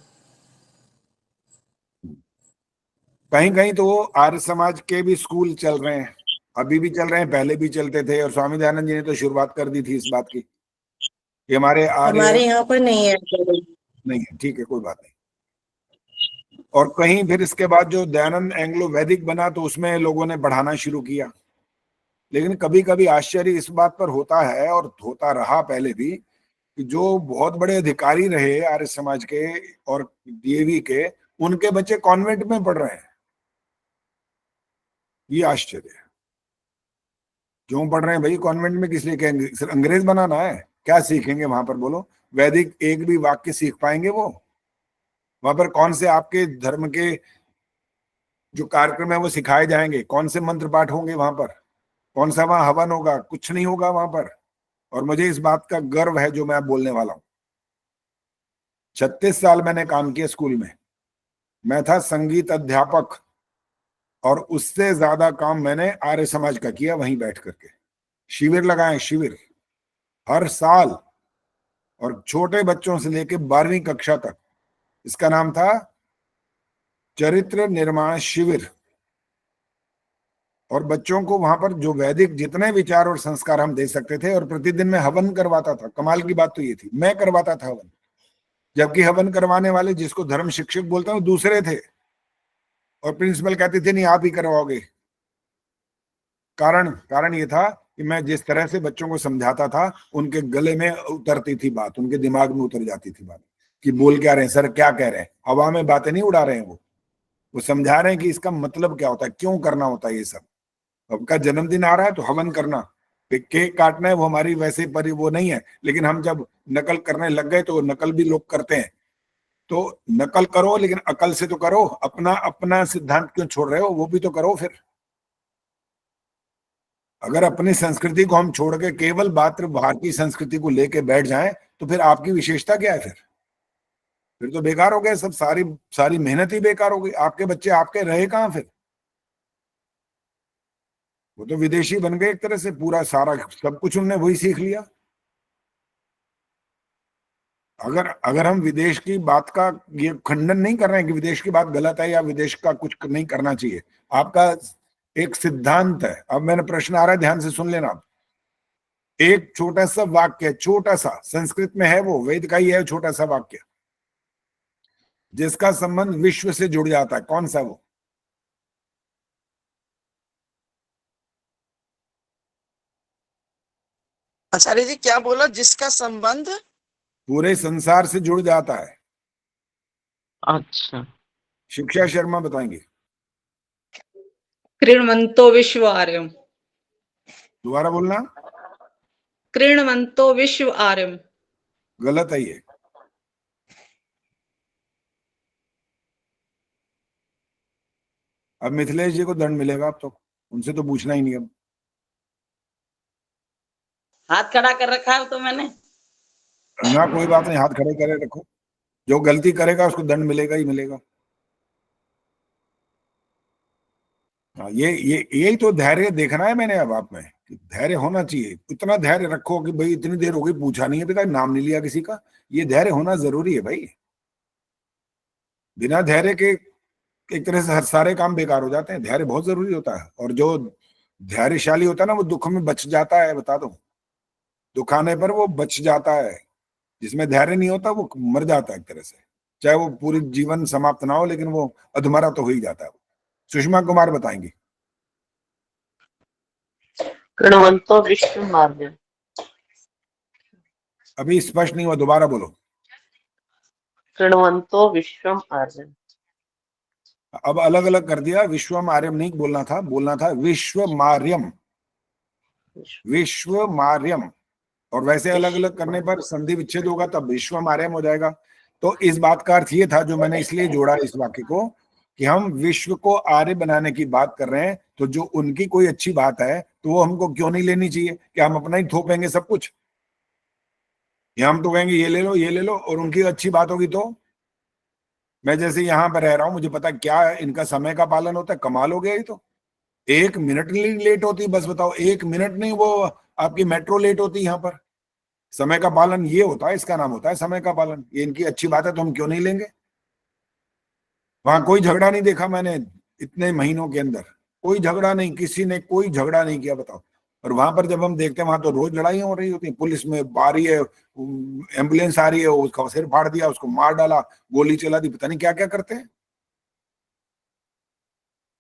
कहीं कहीं तो आर्य समाज के भी स्कूल चल रहे हैं, अभी भी चल रहे हैं, पहले भी चलते थे, और स्वामी दयानंद जी ने तो शुरुआत कर दी थी इस बात की कि हमारे यहाँ पर नहीं है। नहीं है, ठीक है कोई बात नहीं। और कहीं फिर इसके बाद जो दयानंद एंग्लो वैदिक बना तो उसमें लोगों ने बढ़ाना शुरू किया। लेकिन कभी कभी आश्चर्य इस बात पर होता है, और होता रहा पहले भी, कि जो बहुत बड़े अधिकारी रहे आर्य समाज के और DAV के, उनके बच्चे कॉन्वेंट में पढ़ रहे हैं। ये आश्चर्य है। क्यों पढ़ रहे हैं भाई कॉन्वेंट में, किस लिए? कहेंगे सिर्फ अंग्रेज बनाना है? क्या सीखेंगे वहां पर बोलो? वैदिक एक भी वाक्य सीख पाएंगे वो? वहां पर कौन से आपके धर्म के जो कार्यक्रम है वो सिखाए जाएंगे? कौन से मंत्र पाठ होंगे वहां पर? कौन सा वहां हवन होगा? कुछ नहीं होगा वहां पर। और मुझे इस बात का गर्व है जो मैं बोलने वाला हूं। 36 साल मैंने काम किया स्कूल में। मैं था संगीत अध्यापक और उससे ज्यादा काम मैंने आर्य समाज का किया, वहीं बैठ करके शिविर लगाए, शिविर हर साल, और छोटे बच्चों से लेके 12वीं कक्षा तक। इसका नाम था चरित्र निर्माण शिविर। और बच्चों को वहां पर जो वैदिक जितने विचार और संस्कार हम दे सकते थे, और प्रतिदिन में हवन करवाता था। कमाल की बात तो ये थी, मैं करवाता था हवन, जबकि हवन करवाने वाले जिसको धर्म शिक्षक बोलता हूं दूसरे थे, और प्रिंसिपल कहते थे नहीं आप ही करवाओगे। कारण ये था कि मैं जिस तरह से बच्चों को समझाता था, उनके गले में उतरती थी बात, उनके दिमाग में उतर जाती थी बात कि बोल क्या रहे हैं सर, क्या कह रहे हैं। हवा में बातें नहीं उड़ा रहे हैं, वो समझा रहे हैं कि इसका मतलब क्या होता है, क्यों करना होता है ये सब। आपका जन्मदिन आ रहा है तो हवन करना, केक काटना है, वो हमारी वैसे पर वो नहीं है, लेकिन हम जब नकल करने लग गए तो नकल भी लोग करते हैं। तो नकल करो लेकिन अकल से तो करो, अपना सिद्धांत क्यों छोड़ रहे हो, वो भी तो करो। फिर अगर अपनी संस्कृति को हम छोड़ के केवल मात्र भारतीय संस्कृति को लेके बैठ जाएं तो फिर आपकी विशेषता क्या है? फिर तो बेकार हो गए सब, सारी मेहनत ही बेकार हो गई। आपके बच्चे आपके रहे कहां फिर? वो तो विदेशी बन गए एक तरह से, पूरा सारा सब कुछ उन्होंने वही सीख लिया। अगर हम विदेश की बात का ये खंडन नहीं कर रहे हैं कि विदेश की बात गलत है या विदेश का कुछ नहीं करना चाहिए, आपका एक सिद्धांत है। अब मैंने प्रश्न आ रहा है, ध्यान से सुन लेना आप। एक छोटा सा वाक्य, छोटा सा, संस्कृत में है, वो वेद का ही है, छोटा सा वाक्य जिसका संबंध विश्व से जुड़ जाता है, कौन सा वो? आचार्य जी क्या बोला? जिसका संबंध पूरे संसार से जुड़ जाता है। अच्छा, शिक्षा शर्मा बताएंगे। कृण्वन्तो विश्व आर्यम। दोबारा बोलना। कृण्वन्तो विश्व आर्यम। गलत है ये। अब मिथिलेश जी को दंड मिलेगा, अब तो उनसे तो पूछना ही नहीं। अब हाथ खड़ा कर रखा है तो मैंने। ना कोई बात नहीं, हाथ खड़े करे रखो। जो गलती करेगा उसको दंड मिलेगा ही मिलेगा। हाँ, यही तो धैर्य देखना है मैंने अब आप में, धैर्य होना चाहिए। इतना धैर्य रखो कि भाई इतनी देर हो गई पूछा नहीं है, पिता नाम नहीं लिया किसी का। ये धैर्य होना जरूरी है भाई। बिना धैर्य के एक तरह से हर सारे काम बेकार हो जाते हैं। धैर्य बहुत जरूरी होता है, और जो धैर्यशाली होता है ना वो दुख में बच जाता है। बता दो, दुख आने पर वो बच जाता है। जिसमें धैर्य नहीं होता वो मर जाता है एक तरह से, चाहे वो पूरी जीवन समाप्त ना हो लेकिन वो अधमरा तो हो ही जाता है। सुषमा कुमार बताएंगी। कृण्वन्तो विश्व आर्यम। अभी स्पष्ट नहीं हुआ, दोबारा बोलो। कृण्वन्तो विश्वम आर्यम। अब अलग अलग कर दिया, विश्वम आर्यम नहीं बोलना था, बोलना था विश्वमार्यम। विश्वमार्यम। और वैसे अलग अलग करने पर संधि विच्छेद होगा तब विश्वमार्यम हो जाएगा। तो इस बात का अर्थ ये था, जो मैंने इसलिए जोड़ा इस वाक्य को, कि हम विश्व को आर्य बनाने की बात कर रहे हैं, तो जो उनकी कोई अच्छी बात है तो वो हमको क्यों नहीं लेनी चाहिए? कि हम अपना ही थोपेंगे सब कुछ, या हम तो कहेंगे ये ले लो ये ले लो, और उनकी अच्छी बात होगी तो। मैं जैसे यहाँ पर रह रहा हूँ, मुझे पता क्या इनका समय का पालन होता है। कमाल हो गया ये तो। 1 मिनट नहीं लेट होती, बस बताओ, 1 मिनट नहीं वो आपकी मेट्रो लेट होती। यहाँ पर समय का पालन ये होता है, इसका नाम होता है समय का पालन। ये इनकी अच्छी बात है तो हम क्यों नहीं लेंगे? वहां कोई झगड़ा नहीं देखा मैंने इतने महीनों के अंदर, कोई झगड़ा नहीं, किसी ने कोई झगड़ा नहीं किया, बताओ। और वहां पर जब हम देखते हैं वहां तो रोज लड़ाइयां हो रही होती हैं। पुलिस में आ रही है, एम्बुलेंस आ रही है, उसका सिर फाड़ दिया, उसको मार डाला, गोली चला दी, पता नहीं क्या क्या करते हैं।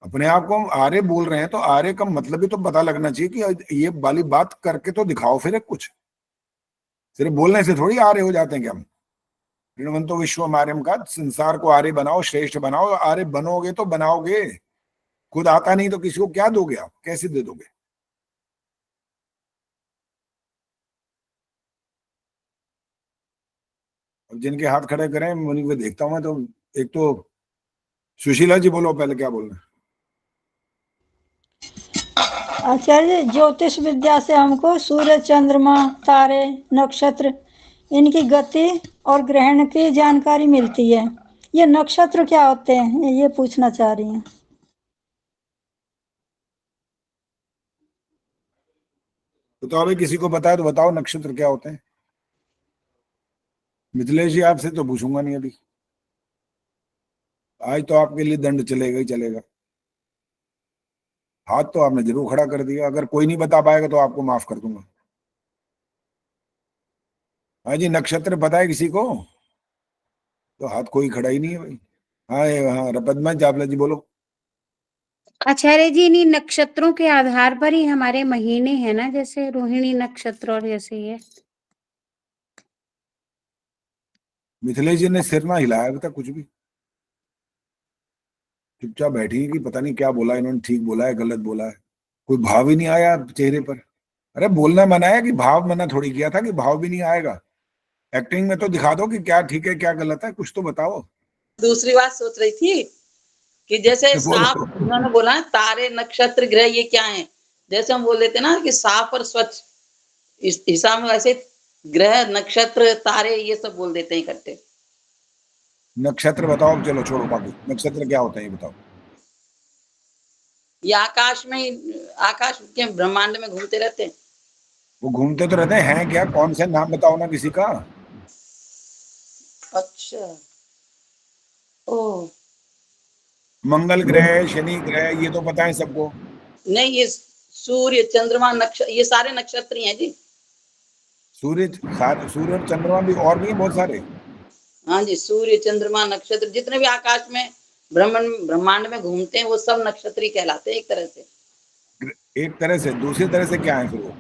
अपने आप को हम आर्य बोल रहे हैं तो आर्य का मतलब भी तो पता लगना चाहिए कि ये वाली बात करके तो दिखाओ फिर कुछ। सिर्फ बोलने से थोड़ी आर्य हो जाते हैं क्या हम? कृण्वन्तो विश्वम आर्यम का संसार को आर्य बनाओ, श्रेष्ठ बनाओ। आर्य बनोगे तो बनाओगे, खुद आता नहीं तो किसी को क्या दोगे आप, कैसे दे दोगे? अब जिनके हाथ खड़े करें उन्हीं को देखता हूं मैं तो। एक तो सुशीला जी बोलो पहले, क्या बोलना? आचार्य, ज्योतिष विद्या से हमको सूर्य, चंद्रमा, तारे, नक्षत्र इनकी गति और ग्रहण की जानकारी मिलती है। ये नक्षत्र क्या होते हैं ये पूछना चाह रही हूँ। तो अभी किसी को पता है तो बताओ नक्षत्र क्या होते हैं। मिथिलेश जी आपसे तो पूछूंगा नहीं अभी, आज तो आपके लिए दंड चलेगा ही चलेगा। हाथ तो आपने जरूर खड़ा कर दिया, अगर कोई नहीं बता पाएगा तो आपको माफ कर दूंगा। हाँ जी, नक्षत्र पता है किसी को? तो हाथ कोई खड़ा ही नहीं है भाई। हाँ पद्मा चावला जी बोलो। आचार्य जी, इन्हीं नक्षत्रों के आधार पर ही हमारे महीने हैं ना, जैसे रोहिणी नक्षत्र और जैसे ये। मिथिलेश जी ने सिर ना हिलाया अभी तक कुछ भी, चुपचाप बैठी है कि पता नहीं क्या बोला इन्होंने, ठीक बोला है गलत बोला है, कोई भाव ही नहीं आया चेहरे पर। अरे बोलना मना है कि भाव मना थोड़ी किया था कि भाव भी नहीं आएगा। एक्टिंग में तो दिखा दो कि क्या ठीक है क्या गलत है, कुछ तो बताओ। दूसरी बात सोच रही थी कि जैसे साफ, उन्होंने बोला है तारे नक्षत्र ग्रह ये क्या है, जैसे हम बोल देते ना कि साफ और स्वच्छ, इस हिसाब में वैसे ग्रह नक्षत्र तारे ये सब बोल देते हैं इकट्ठे। नक्षत्र बताओ, चलो छोड़ो बाकी, नक्षत्र क्या होते हैं ये बताओ। ये आकाश में, आकाश के ब्रह्मांड में घूमते रहते हैं। वो घूमते तो रहते हैं क्या, कौन से नाम बताओ ना किसी का। अच्छा, ओ मंगल ग्रह, शनि ग्रह, ये तो पता है सबको। नहीं, ये सूर्य चंद्रमा नक्षत्र ये सारे नक्षत्र ही हैं जी। सूर्य और चंद्रमा भी और भी बहुत सारे। हाँ जी, सूर्य चंद्रमा नक्षत्र जितने भी आकाश में ब्रह्मांड में घूमते हैं वो सब नक्षत्र ही कहलाते हैं एक तरह से। एक तरह से, दूसरी तरह से क्या है फिर वो?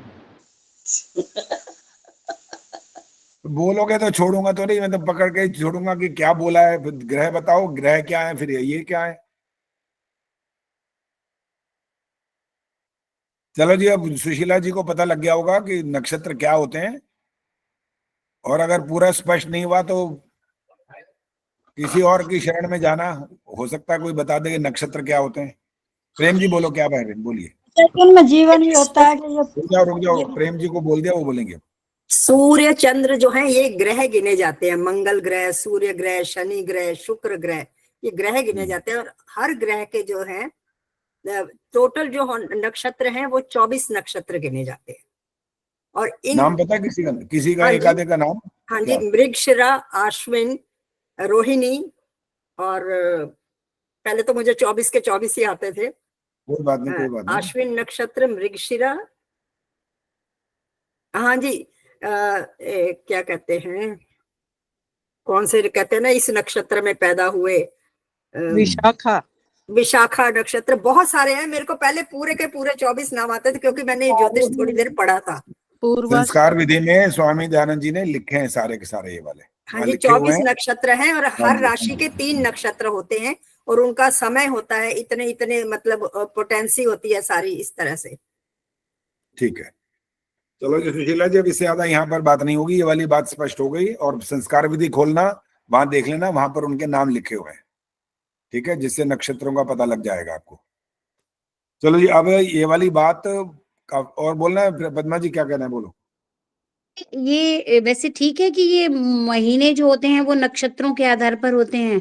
बोलोगे तो छोड़ूंगा तो नहीं, मैं तो पकड़ के छोड़ूंगा कि क्या बोला है। फिर ग्रह बताओ, ग्रह क्या है, फिर ये क्या है। चलो जी, अब सुशीला जी को पता लग गया होगा कि नक्षत्र क्या होते हैं, और अगर पूरा स्पष्ट नहीं हुआ तो किसी और की शरण में जाना, हो सकता है कोई बता दे कि नक्षत्र क्या होते हैं। प्रेम जी बोलो, क्या बहन बोलिए। में जीवन ही होता है कि रुक जाओ, प्रेम जी को बोल दिया, वो बोलेंगे। सूर्य चंद्र जो है ये ग्रह गिने जाते हैं। मंगल ग्रह, सूर्य ग्रह, शनि ग्रह, शुक्र ग्रह, ये ग्रह गिने जाते हैं। और हर ग्रह के जो है टोटल जो नक्षत्र हैं वो 24 नक्षत्र गिने जाते हैं। और इन नाम पता है किसी का एक आधे का नाम? हाँ जी, मृगशिरा, अश्विन, रोहिणी, और पहले तो मुझे 24 के 24 ही आते थे। कोई बात नहीं। अश्विन नक्षत्र, मृगशिरा, हाँ जी, क्या कहते हैं, कौन से कहते हैं ना, इस नक्षत्र में पैदा हुए, विशाखा नक्षत्र, बहुत सारे हैं। मेरे को पहले पूरे के पूरे 24 नाम आते थे क्योंकि मैंने ज्योतिष थोड़ी देर पढ़ा था। संस्कार विधि में स्वामी दयानंद जी ने लिखे हैं सारे के सारे ये वाले। हाँ जी, 24 नक्षत्र हैं और हर राशि के 3 नक्षत्र होते हैं और उनका समय होता है इतने इतने, मतलब पोटेंसी होती है सारी इस तरह से। ठीक है, चलो जी सुशीला जी, अब इससे ज्यादा यहाँ पर बात नहीं होगी, ये वाली बात स्पष्ट हो गई। और संस्कार विधि खोलना, वहां देख लेना, वहां पर उनके नाम लिखे हुए हैं, ठीक है, जिससे नक्षत्रों का पता लग जाएगा आपको। चलो जी, अब ये वाली बात और बोलना है। पद्मा जी क्या कहना है, बोलो। ये वैसे ठीक है कि ये महीने जो होते हैं वो नक्षत्रों के आधार पर होते हैं?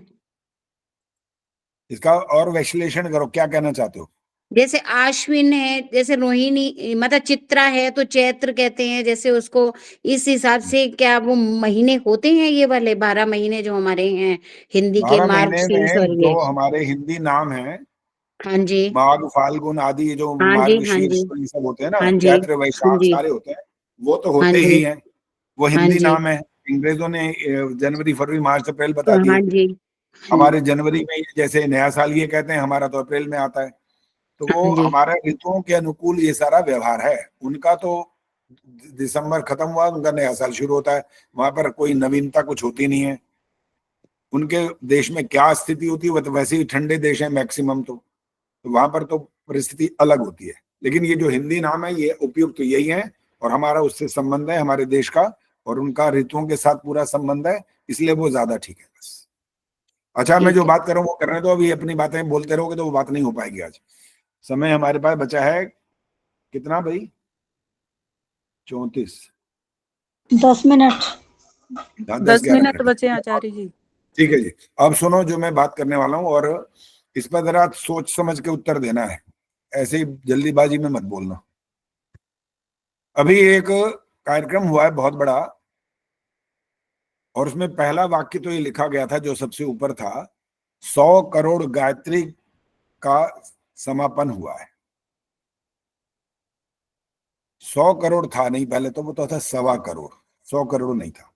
इसका और विश्लेषण करो, क्या कहना चाहते हो? जैसे आश्विन है, जैसे रोहिणी मतलब चित्रा है तो चैत्र कहते हैं, जैसे उसको इस हिसाब से क्या वो महीने होते हैं ये वाले 12 महीने जो हमारे हैं हिंदी के, 12 मार्गशीर्ष और ये जो हमारे हिंदी नाम है, हाँ जी, माघ फाल्गुन आदि, ये जो हाँ जी, हाँ मार्गशीर्ष जी, ये सब होते हैं ना, हाँ जी, चैत्र हाँ वैशाख जी, सारे होते हैं, वो तो हाँ होते जी, ही हैं, वो हाँ हिंदी जी, नाम है। अंग्रेजों ने जनवरी फरवरी मार्च अप्रैल बता दिए। हाँ जी, हमारे जनवरी में जैसे नया साल ये कहते हैं, हमारा तो अप्रैल में आता है। तो वो हाँ जी, हमारे ऋतुओं के अनुकूल ये सारा व्यवहार है। उनका तो दिसंबर खत्म हुआ, उनका नया साल शुरू होता है, वहां पर कोई नवीनता कुछ होती नहीं है। उनके देश में क्या स्थिति होती है, वो तो वैसे ही ठंडे देश है मैक्सिमम, तो वहां पर तो परिस्थिति अलग होती है। लेकिन ये जो हिंदी नाम है ये उपयुक्त तो यही है, और हमारा उससे संबंध है हमारे देश का, और उनका ऋतुओं के साथ पूरा संबंध है, इसलिए वो ज्यादा ठीक है बस। अच्छा, मैं जो बात कर रहा हूँ वो करने दो, अभी अपनी बातें बोलते रहोगे तो वो बात नहीं हो पाएगी। आज समय हमारे पास बचा है कितना भाई? 34 10 मिनट। हाँ, 10 11 मिनट मिनट बचे हैं आचार्य जी। ठीक है जी। अब सुनो जो मैं बात करने वाला हूँ, और इस पर जरा सोच समझ के उत्तर देना है, ऐसे ही जल्दीबाजी में मत बोलना। अभी एक कार्यक्रम हुआ है बहुत बड़ा, और उसमें पहला वाक्य तो ये लिखा गया था जो सबसे ऊपर था, 100 करोड़ गायत्री का समापन हुआ है। 100 करोड़ था नहीं पहले, तो वो तो था 1.25 करोड़, 100 करोड़ नहीं था।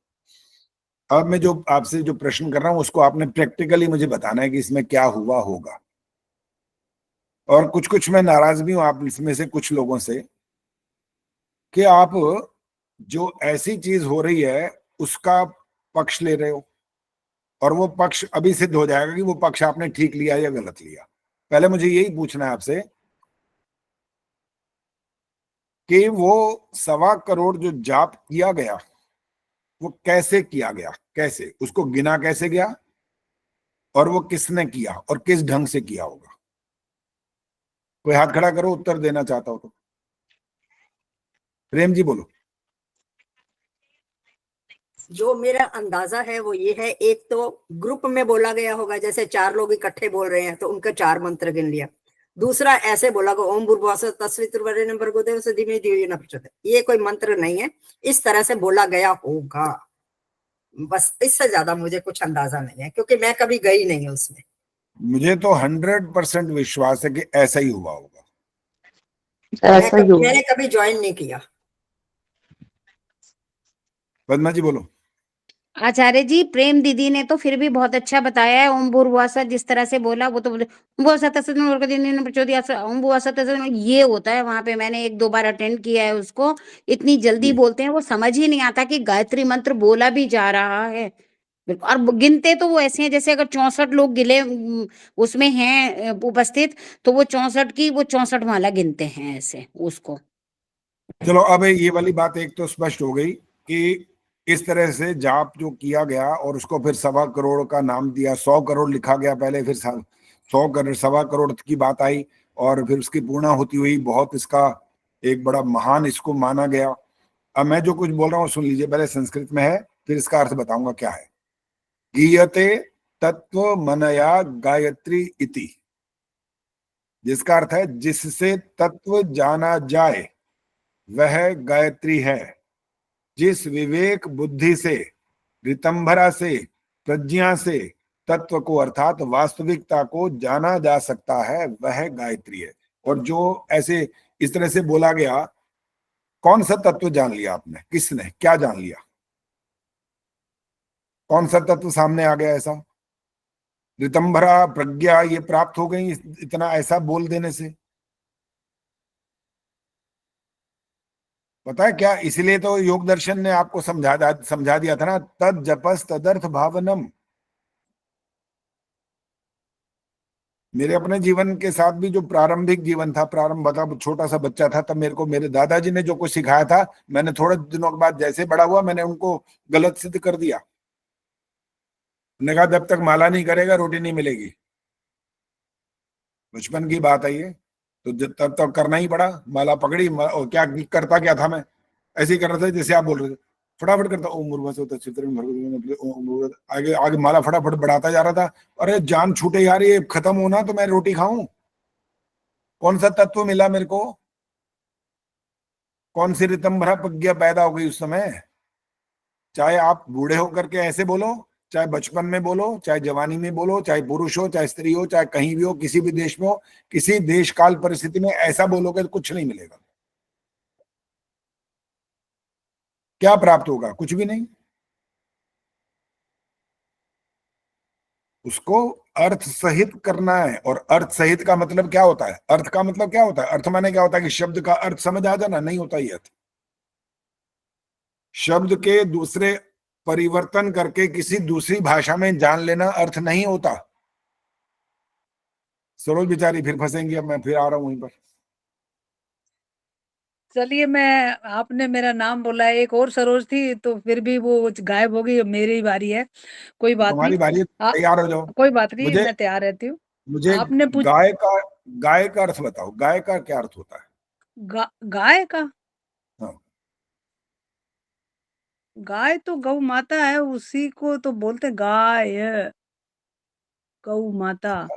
अब मैं जो आपसे जो प्रश्न कर रहा हूं उसको आपने प्रैक्टिकली मुझे बताना है कि इसमें क्या हुआ होगा। और कुछ कुछ मैं नाराज भी हूं आप इसमें से कुछ लोगों से, कि आप जो ऐसी चीज हो रही है उसका पक्ष ले रहे हो, और वो पक्ष अभी सिद्ध हो जाएगा कि वो पक्ष आपने ठीक लिया या गलत लिया। पहले मुझे यही पूछना है आपसे कि वो 1.25 करोड़ जो जाप किया गया वो कैसे किया गया, कैसे उसको गिना कैसे गया, और वो किसने किया और किस ढंग से किया होगा। कोई हाथ खड़ा करो उत्तर देना चाहता हो तो। प्रेम जी बोलो। जो मेरा अंदाजा है वो ये है, एक तो ग्रुप में बोला गया होगा, जैसे 4 लोग इकट्ठे बोल रहे हैं तो उनका 4 मंत्र गिन लिया। दूसरा ऐसे बोला गया, ओम भूर्भुवस्सुः तत्सवितुर्वरेण्यं भर्गो देवस्य धीमहि धियो यो न प्रचोदयात्। ये कोई मंत्र नहीं है, इस तरह से बोला गया होगा, बस इससे ज्यादा मुझे कुछ अंदाजा नहीं है, क्योंकि मैं कभी गई नहीं हूं उसमें। मुझे तो 100% विश्वास है कि ऐसा ही हुआ होगा। मैंने कभी ज्वाइन नहीं किया। पद्मा जी बोलो। आचार्य जी, प्रेम दीदी ने तो फिर भी बहुत अच्छा बताया है। ओम भूर्भुवस्सुः जिस तरह से बोला वो तो बोले ओम भूर्भुवस्सुः तत्सवितुर्वरेण्यं प्रचोदयात्, ओम भूर्भुवस्सुः तत्सवितुर्वरेण्यं, ये होता है वहां पे। मैंने 1-2 बार अटेंड किया है उसको। इतनी जल्दी बोलते हैं, वो समझ ही नहीं आता कि गायत्री मंत्र बोला भी जा रहा है। और गिनते तो वो ऐसे हैं जैसे अगर 64 लोग उसमें हैं उपस्थित, तो वो 64 की वो 64 माला गिनते हैं ऐसे उसको। चलो अब ये वाली बात एक तो स्पष्ट हो गई कि इस तरह से जाप जो किया गया और उसको फिर 1.25 करोड़ का नाम दिया। 100 करोड़ लिखा गया पहले, फिर 100 करोड़ 1.25 करोड़ की बात आई, और फिर उसकी पूर्णा होती हुई बहुत इसका एक बड़ा महान इसको माना गया। अब मैं जो कुछ बोल रहा हूँ सुन लीजिए, पहले संस्कृत में है फिर इसका अर्थ बताऊंगा क्या है। गीयते तत्व मनया गायत्री इति, जिसका अर्थ है जिससे तत्व जाना जाए वह गायत्री है। जिस विवेक बुद्धि से, ऋतंभरा से, प्रज्ञा से तत्व को अर्थात वास्तविकता को जाना जा सकता है वह गायत्री है। और जो ऐसे इस तरह से बोला गया, कौन सा तत्व जान लिया आपने, किसने क्या जान लिया, कौन सा तत्व सामने आ गया ऐसा? ऋतंभरा प्रज्ञा ये प्राप्त हो गई इतना ऐसा बोल देने से। पता है क्या, इसलिए तो योग दर्शन ने आपको समझा दिया था ना, तद जपस तदर्थ भावनम। मेरे अपने जीवन के साथ भी जो प्रारंभिक जीवन था, प्रारंभ बता छोटा सा बच्चा था, तब मेरे को मेरे दादाजी ने जो कुछ सिखाया था, मैंने थोड़े दिनों के बाद जैसे बड़ा हुआ मैंने उनको गलत सिद्ध कर दिया। उन्होंने कहा जब तक माला नहीं करेगा रोटी नहीं मिलेगी। बचपन की बात है ये, तो तब तक करना ही पड़ा। माला पकड़ी और क्या करता क्या था मैं, ऐसे ही कर रहा था जैसे आप बोल रहे थे, फटाफट करता ओम भूर्भुवस्सुः तत्सवितुर्वरेण्यं, आगे आगे माला फटाफट बढ़ाता जा रहा था। अरे जान छूटे यार, ये खत्म होना तो मैं रोटी खाऊं। कौन सा तत्व मिला मेरे को, कौन सी ऋतंभरा प्रज्ञा पैदा हो गई उस समय। चाहे आप बूढ़े होकर के ऐसे बोलो, चाहे बचपन में बोलो, चाहे जवानी में बोलो, चाहे पुरुष हो चाहे स्त्री हो, चाहे कहीं भी हो, किसी भी देश में हो, किसी देश काल परिस्थिति में ऐसा बोलोगे तो कुछ नहीं मिलेगा। क्या प्राप्त होगा, कुछ भी नहीं। उसको अर्थ सहित करना है। और अर्थ सहित का मतलब क्या होता है, अर्थ का मतलब क्या होता है, अर्थ माने क्या होता है कि शब्द का अर्थ समझ आ जाना, नहीं होता ये अर्थ। शब्द के दूसरे परिवर्तन करके किसी दूसरी भाषा में जान लेना अर्थ नहीं होता। सरोज बेचारी फिर फंसेंगी, अब मैं फिर आ रहा हूं वहीं पर। चलिए, मैं आपने मेरा नाम बोला है, एक और सरोज थी तो फिर भी वो गायब हो गई, अब मेरी बारी है। कोई बात नहीं, तुम्हारी बारी है, तैयार हो जाओ। कोई बात नहीं, मुझे मैं तैयार रहती हूँ। मुझे आपने गाय का अर्थ बताओ, गाय का क्या अर्थ होता है? गाय का? हाँ। गाय तो गौ माता है, उसी को तो बोलते गाय, गौ माता।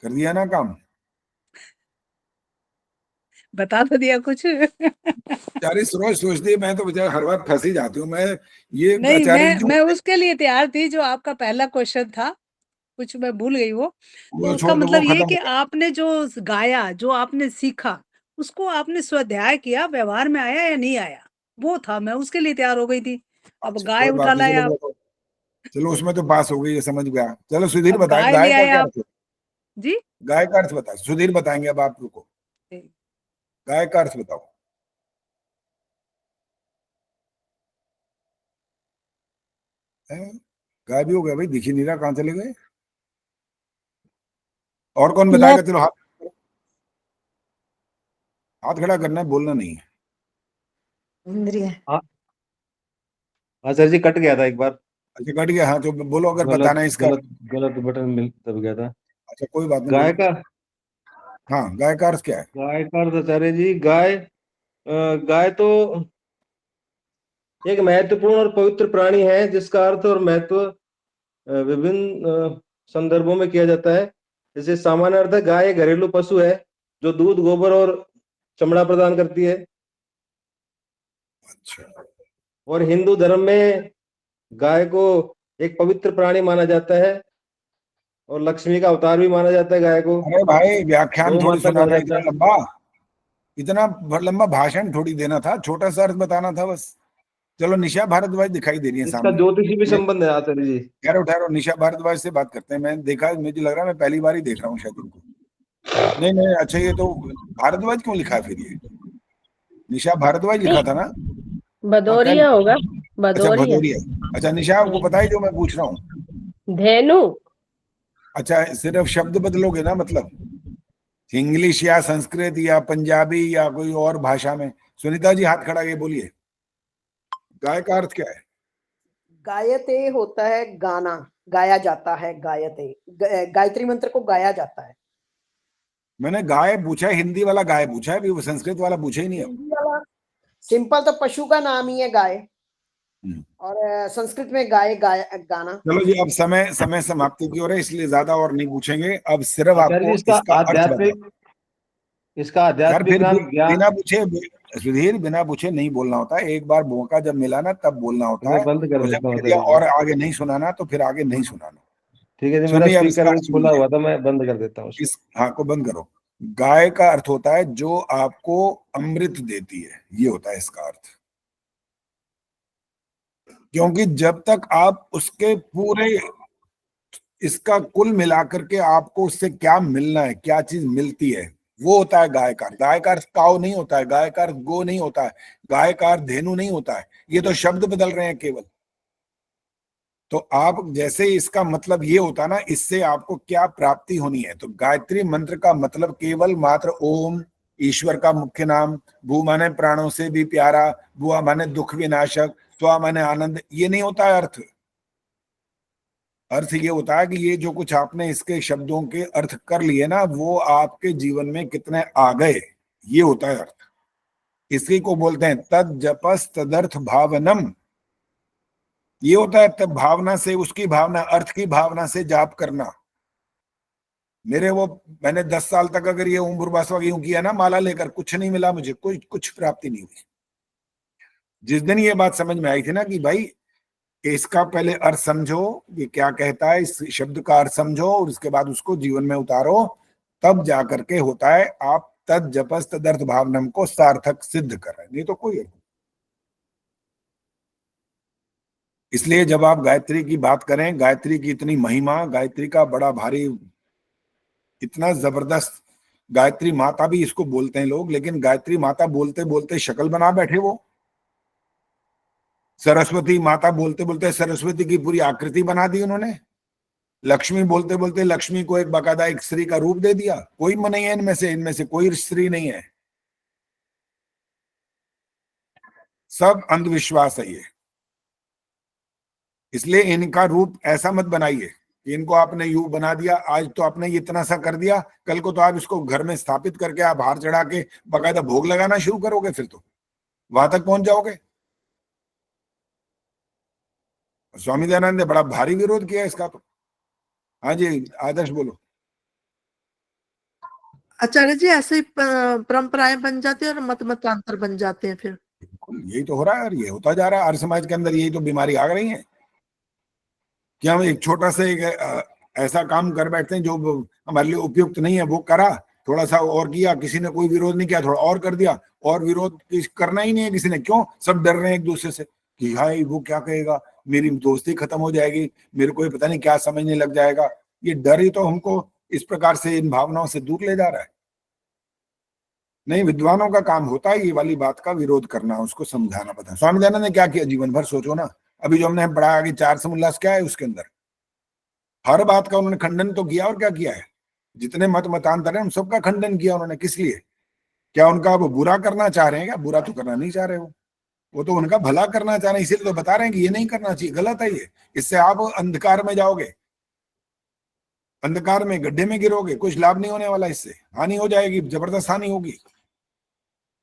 कर दिया ना काम। बता तो दिया कुछ। यार इस रोज सोचती है, मैं तो बेचारा हर बार फंस ही जाती हूँ मैं। ये नहीं, आचार्य जी मैं उसके लिए तैयार थी जो आपका पहला क्वेश्चन था, कुछ मैं भूल गई वो। तो वो उसका छोड़ दो, वो मतलब ये खत्म कि हो गया। आपने जो गाया, जो आपने सीखा, उसको आपने स्वाध्याय किया, व्यवहार में आया या नहीं आया? वो था, मैं उसके लिए तैयार हो गई थी। अब अच्छा गाय कोई उठा बात नहीं, लाए चलो आप, वो तो, चलो उसमें तो पास हो गई, ये समझ गया। चलो सुधीर अब बताए गाय गाय ले का आए क्या आप। अर्थ है? जी? गाय का अर्थ बताओ, सुधीर बताएंगे, अब आप रुको। गाय का अर्थ बताओ। हैं? गायब ही हो गया भाई, दिख ही नहीं रहा, कहाँ चले गए? और कौन बताएगा? चलो हाथ खड़ा करना है, बोलना नहीं है। इंद्रिय। सर जी कट गया था एक बार, अच्छा कट गया, हाँ तो बोलो अगर गलत बताना है इसका। गलत गलत बटन मिल दब गया था। अच्छा कोई बात नहीं, गाय बोलो। का हाँ गाय का अर्थ क्या है? गाय का अर्थ आचार्य जी, गाय तो एक महत्वपूर्ण और पवित्र प्राणी है, जिसका अर्थ और महत्व विभिन्न संदर्भों में किया जाता है। जैसे सामान्य अर्थ है, गाय एक घरेलू पशु है जो दूध, गोबर और चमड़ा प्रदान करती है। अच्छा। और हिंदू धर्म में गाय को एक पवित्र प्राणी माना जाता है और लक्ष्मी का अवतार भी माना जाता है गाय को। अरे भाई व्याख्यान गौ थोड़ी माता कहा सुनाना जाता इतना है। लंबा, इतना लंबा भाषण थोड़ी देना था, छोटा सा अर्थ बताना था बस। चलो निशा भारद्वाज दिखाई दे रही है इसका सामने। ज्योतिषी भी संबंध है आचार्य जी। ठहरो ठहरो, निशा भारद्वाज से बात करते हैं। मैं देखा, मुझे लग रहा है मैं पहली बार ही देख रहा हूँ शायद इनको। नहीं नहीं, अच्छा ये तो भारद्वाज क्यों लिखा है फिर? ये निशा भारद्वाज लिखा था ना? हाँ क्या भदौरिया लिखा? होगा, अच्छा भदौरिया। भदौरिया। अच्छा निशा आपको पता है जो मैं पूछ रहा हूँ? धेनु। अच्छा सिर्फ शब्द बदलोगे ना, मतलब इंग्लिश या संस्कृत या पंजाबी या कोई और भाषा में? सुनीता जी हाथ खड़ा, ये बोलिए गाय का अर्थ क्या है? गायते होता है गाना, गाया जाता है। गायते गायत्री मंत्र को गाया जाता है। मैंने गाय पूछा है, हिंदी वाला गाय पूछा है, अभी वो संस्कृत वाला पूछा ही नहीं है। हिंदी वाला सिंपल तो पशु का नाम ही है गाय, और संस्कृत में गाय गाना। चलो जी, अब समय समय समाप्ति की ओर है, इसलिए ज्यादा और नहीं पूछेंगे। अब सिर्फ आचार्य जी आपको इसका अर्थ बताओ। इसका यार आध्यात्मिक फिर नाम ज्ञान। बिना पूछे, सुधीर बिना पूछे नहीं बोलना होता है। एक बार मौका जब मिला ना तब बोलना होता मैं है। बंद कर और जब देता हूँ कह दिया आचार्य जी। और आगे नहीं सुनाना तो फिर आगे नहीं सुनाना। ठीक है जी, मेरा सुनिए अब इसका स्पीकर अर्थ खुला सुनिए। हुआ था, मैं बंद कर देता हूँ उसको। इस हाँ को बंद करो। गाय का अर्थ होता है जो आपको अमृत देती है, ये होता है इसका अर्थ। क्योंकि जब तक आप उसके पूरे, इसका कुल मिलाकर के आपको उससे क्या मिलना है, क्या चीज मिलती है, वो होता है गाय का। गाय का अर्थ काव नहीं होता है, गाय का अर्थ गो नहीं होता है, गाय का अर्थ धेनु नहीं होता है। ये तो शब्द बदल रहे हैं केवल। तो आप जैसे इसका मतलब ये होता ना, इससे आपको क्या प्राप्ति होनी है। तो गायत्री मंत्र का मतलब केवल मात्र ओम, ईश्वर का मुख्य नाम, भू माने प्राणों से भी प्यारा, भुआ माने दुख विनाशक, स्वा माने आनंद, ये नहीं होता है अर्थ। अर्थ ये होता है कि ये जो कुछ आपने इसके शब्दों के अर्थ कर लिए ना, वो आपके जीवन में कितने आ गए, ये होता है अर्थ। इसी को बोलते हैं तद जपस तदर्थ भावनम। ये होता है तब भावना से, उसकी भावना, अर्थ की भावना से जाप करना। मेरे वो, मैंने 10 साल तक अगर ये ओम भूर्भुवस्सुवः यूं किया ना माला लेकर, कुछ नहीं मिला मुझे, कुछ प्राप्ति नहीं हुई। जिस दिन ये बात समझ में आई थी ना कि भाई कि इसका पहले अर्थ समझो, ये क्या कहता है, इस शब्द का अर्थ समझो और उसके बाद उसको जीवन में उतारो, तब जाकर के होता है आप तद जपस तदर्थ भावनम को सार्थक सिद्ध कर रहे हैं, नहीं तो कोई अर्थ। इसलिए जब आप गायत्री की बात करें, गायत्री की इतनी महिमा, गायत्री का बड़ा भारी, इतना जबरदस्त, गायत्री माता भी इसको बोलते हैं लोग, लेकिन गायत्री माता बोलते बोलते शक्ल बना बैठे वो। सरस्वती माता बोलते बोलते सरस्वती की पूरी आकृति बना दी उन्होंने। लक्ष्मी बोलते बोलते लक्ष्मी को एक बाकायदा एक स्त्री का रूप दे दिया। कोई नहीं है इनमें से कोई स्त्री नहीं है, सब अंधविश्वास है ये। इसलिए इनका रूप ऐसा मत बनाइए कि इनको आपने यूं बना दिया, आज तो आपने इतना सा कर दिया, कल को तो आप इसको घर में स्थापित करके आप हार चढ़ा के बाकायदा भोग लगाना शुरू करोगे, फिर तो वहां तक पहुंच जाओगे। स्वामी दयानंद ने बड़ा भारी विरोध किया इसका तो। हाँ जी आदर्श बोलो। आचार्य जी ऐसे ही परंपराएं बन जाती है और मतांतर बन जाते हैं फिर। बिल्कुल यही तो हो रहा है और ये होता जा रहा है आर्य समाज के अंदर। यही तो बीमारी आ रही है कि हम एक छोटा सा एक ऐसा काम कर बैठते हैं जो हमारे लिए उपयुक्त नहीं है, वो करा, थोड़ा सा और किया, किसी ने कोई विरोध नहीं किया, थोड़ा और कर दिया, और विरोध करना ही नहीं है किसी ने। क्यों? सब डर रहे हैं एक दूसरे से कि हाय वो क्या कहेगा, मेरी दोस्ती खत्म हो जाएगी, मेरे को पता नहीं क्या समझने लग जाएगा। ये डर ही तो हमको इस प्रकार से इन भावनाओं से दूर ले जा रहा है। नहीं, विद्वानों का काम होता है ये वाली बात का विरोध करना, उसको समझाना पता। स्वामी दयानंद ने क्या किया जीवन भर, सोचो ना। अभी जो हमने पढ़ा कि 4 समुल्लास क्या है, उसके अंदर हर बात का उन्होंने खंडन तो किया। और क्या किया है? जितने मतांतर है उन सबका खंडन किया उन्होंने। किस लिए? क्या उनका वो बुरा करना चाह रहे हैं? क्या बुरा तो करना नहीं चाह रहे वो तो उनका भला करना चाह रहे हैं। इसीलिए तो बता रहे हैं कि ये नहीं करना चाहिए, गलत है ये। इससे आप अंधकार में जाओगे, अंधकार में गड्ढे में गिरोगे, कुछ लाभ नहीं होने वाला, इससे हानि हो जाएगी, जबरदस्त हानि होगी।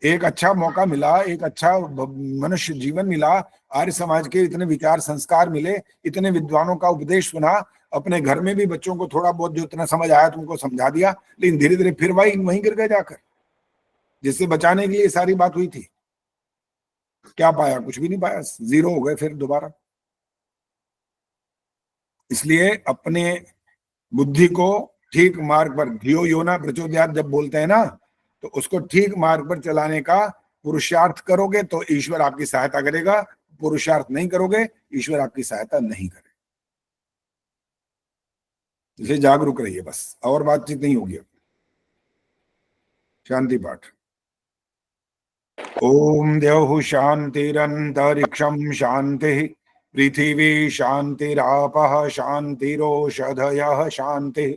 एक अच्छा मौका मिला, एक अच्छा मनुष्य जीवन मिला, आर्य समाज के इतने विचार संस्कार मिले, इतने विद्वानों का उपदेश सुना, अपने घर में भी बच्चों को थोड़ा बहुत जो इतना समझ आया तुमको समझा दिया, लेकिन धीरे धीरे फिर वहीं गिर गए जाकर। जिससे बचाने के लिए सारी बात हुई थी, क्या पाया? कुछ भी नहीं पाया, जीरो हो गए फिर दोबारा। इसलिए अपने बुद्धि को ठीक मार्ग पर, धियो यो न प्रचोदयात् जब बोलते हैं ना, तो उसको ठीक मार्ग पर चलाने का पुरुषार्थ करोगे तो ईश्वर आपकी सहायता करेगा। पुरुषार्थ नहीं करोगे, ईश्वर आपकी सहायता नहीं करेगा। इसलिए जागरूक रहिए बस, और बातचीत नहीं होगी। शांति पाठ। ओम द्यौः शान्तिरन्तरिक्षं शान्तिः, पृथिवी शान्तिरापः शान्तिरोषधयः शान्तिः,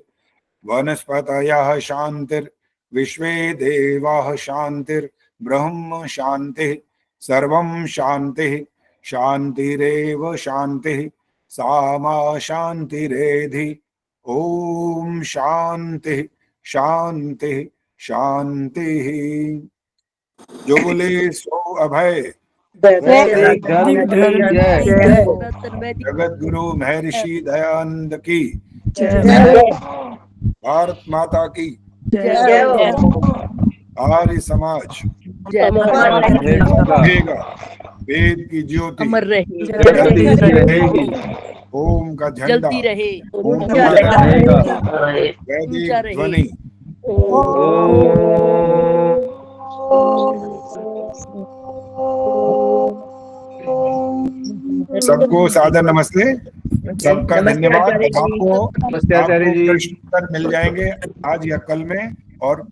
वनस्पतयः शान्तिर् विश्वे देवाः शान्तिर्ब्रह्म शान्तिः, सर्वं शान्तिः शान्तिरेव शान्तिः, सा मा शान्तिरेधि। ओम शान्तिः शान्तिः शान्तिः। जो बोले सो अभय। जगत गुरु महर्षि दयानंद की जय। भारत माता की जय। आर्य समाज रहेगा, वेद की ज्योति जलती रहेगी, ओम का झंडा रहेगा, वैदिक ध्वनि। सबको सादर नमस्ते, सबका धन्यवाद। आपको प्रश्नोत्तर मिल जाएंगे आज या कल में, और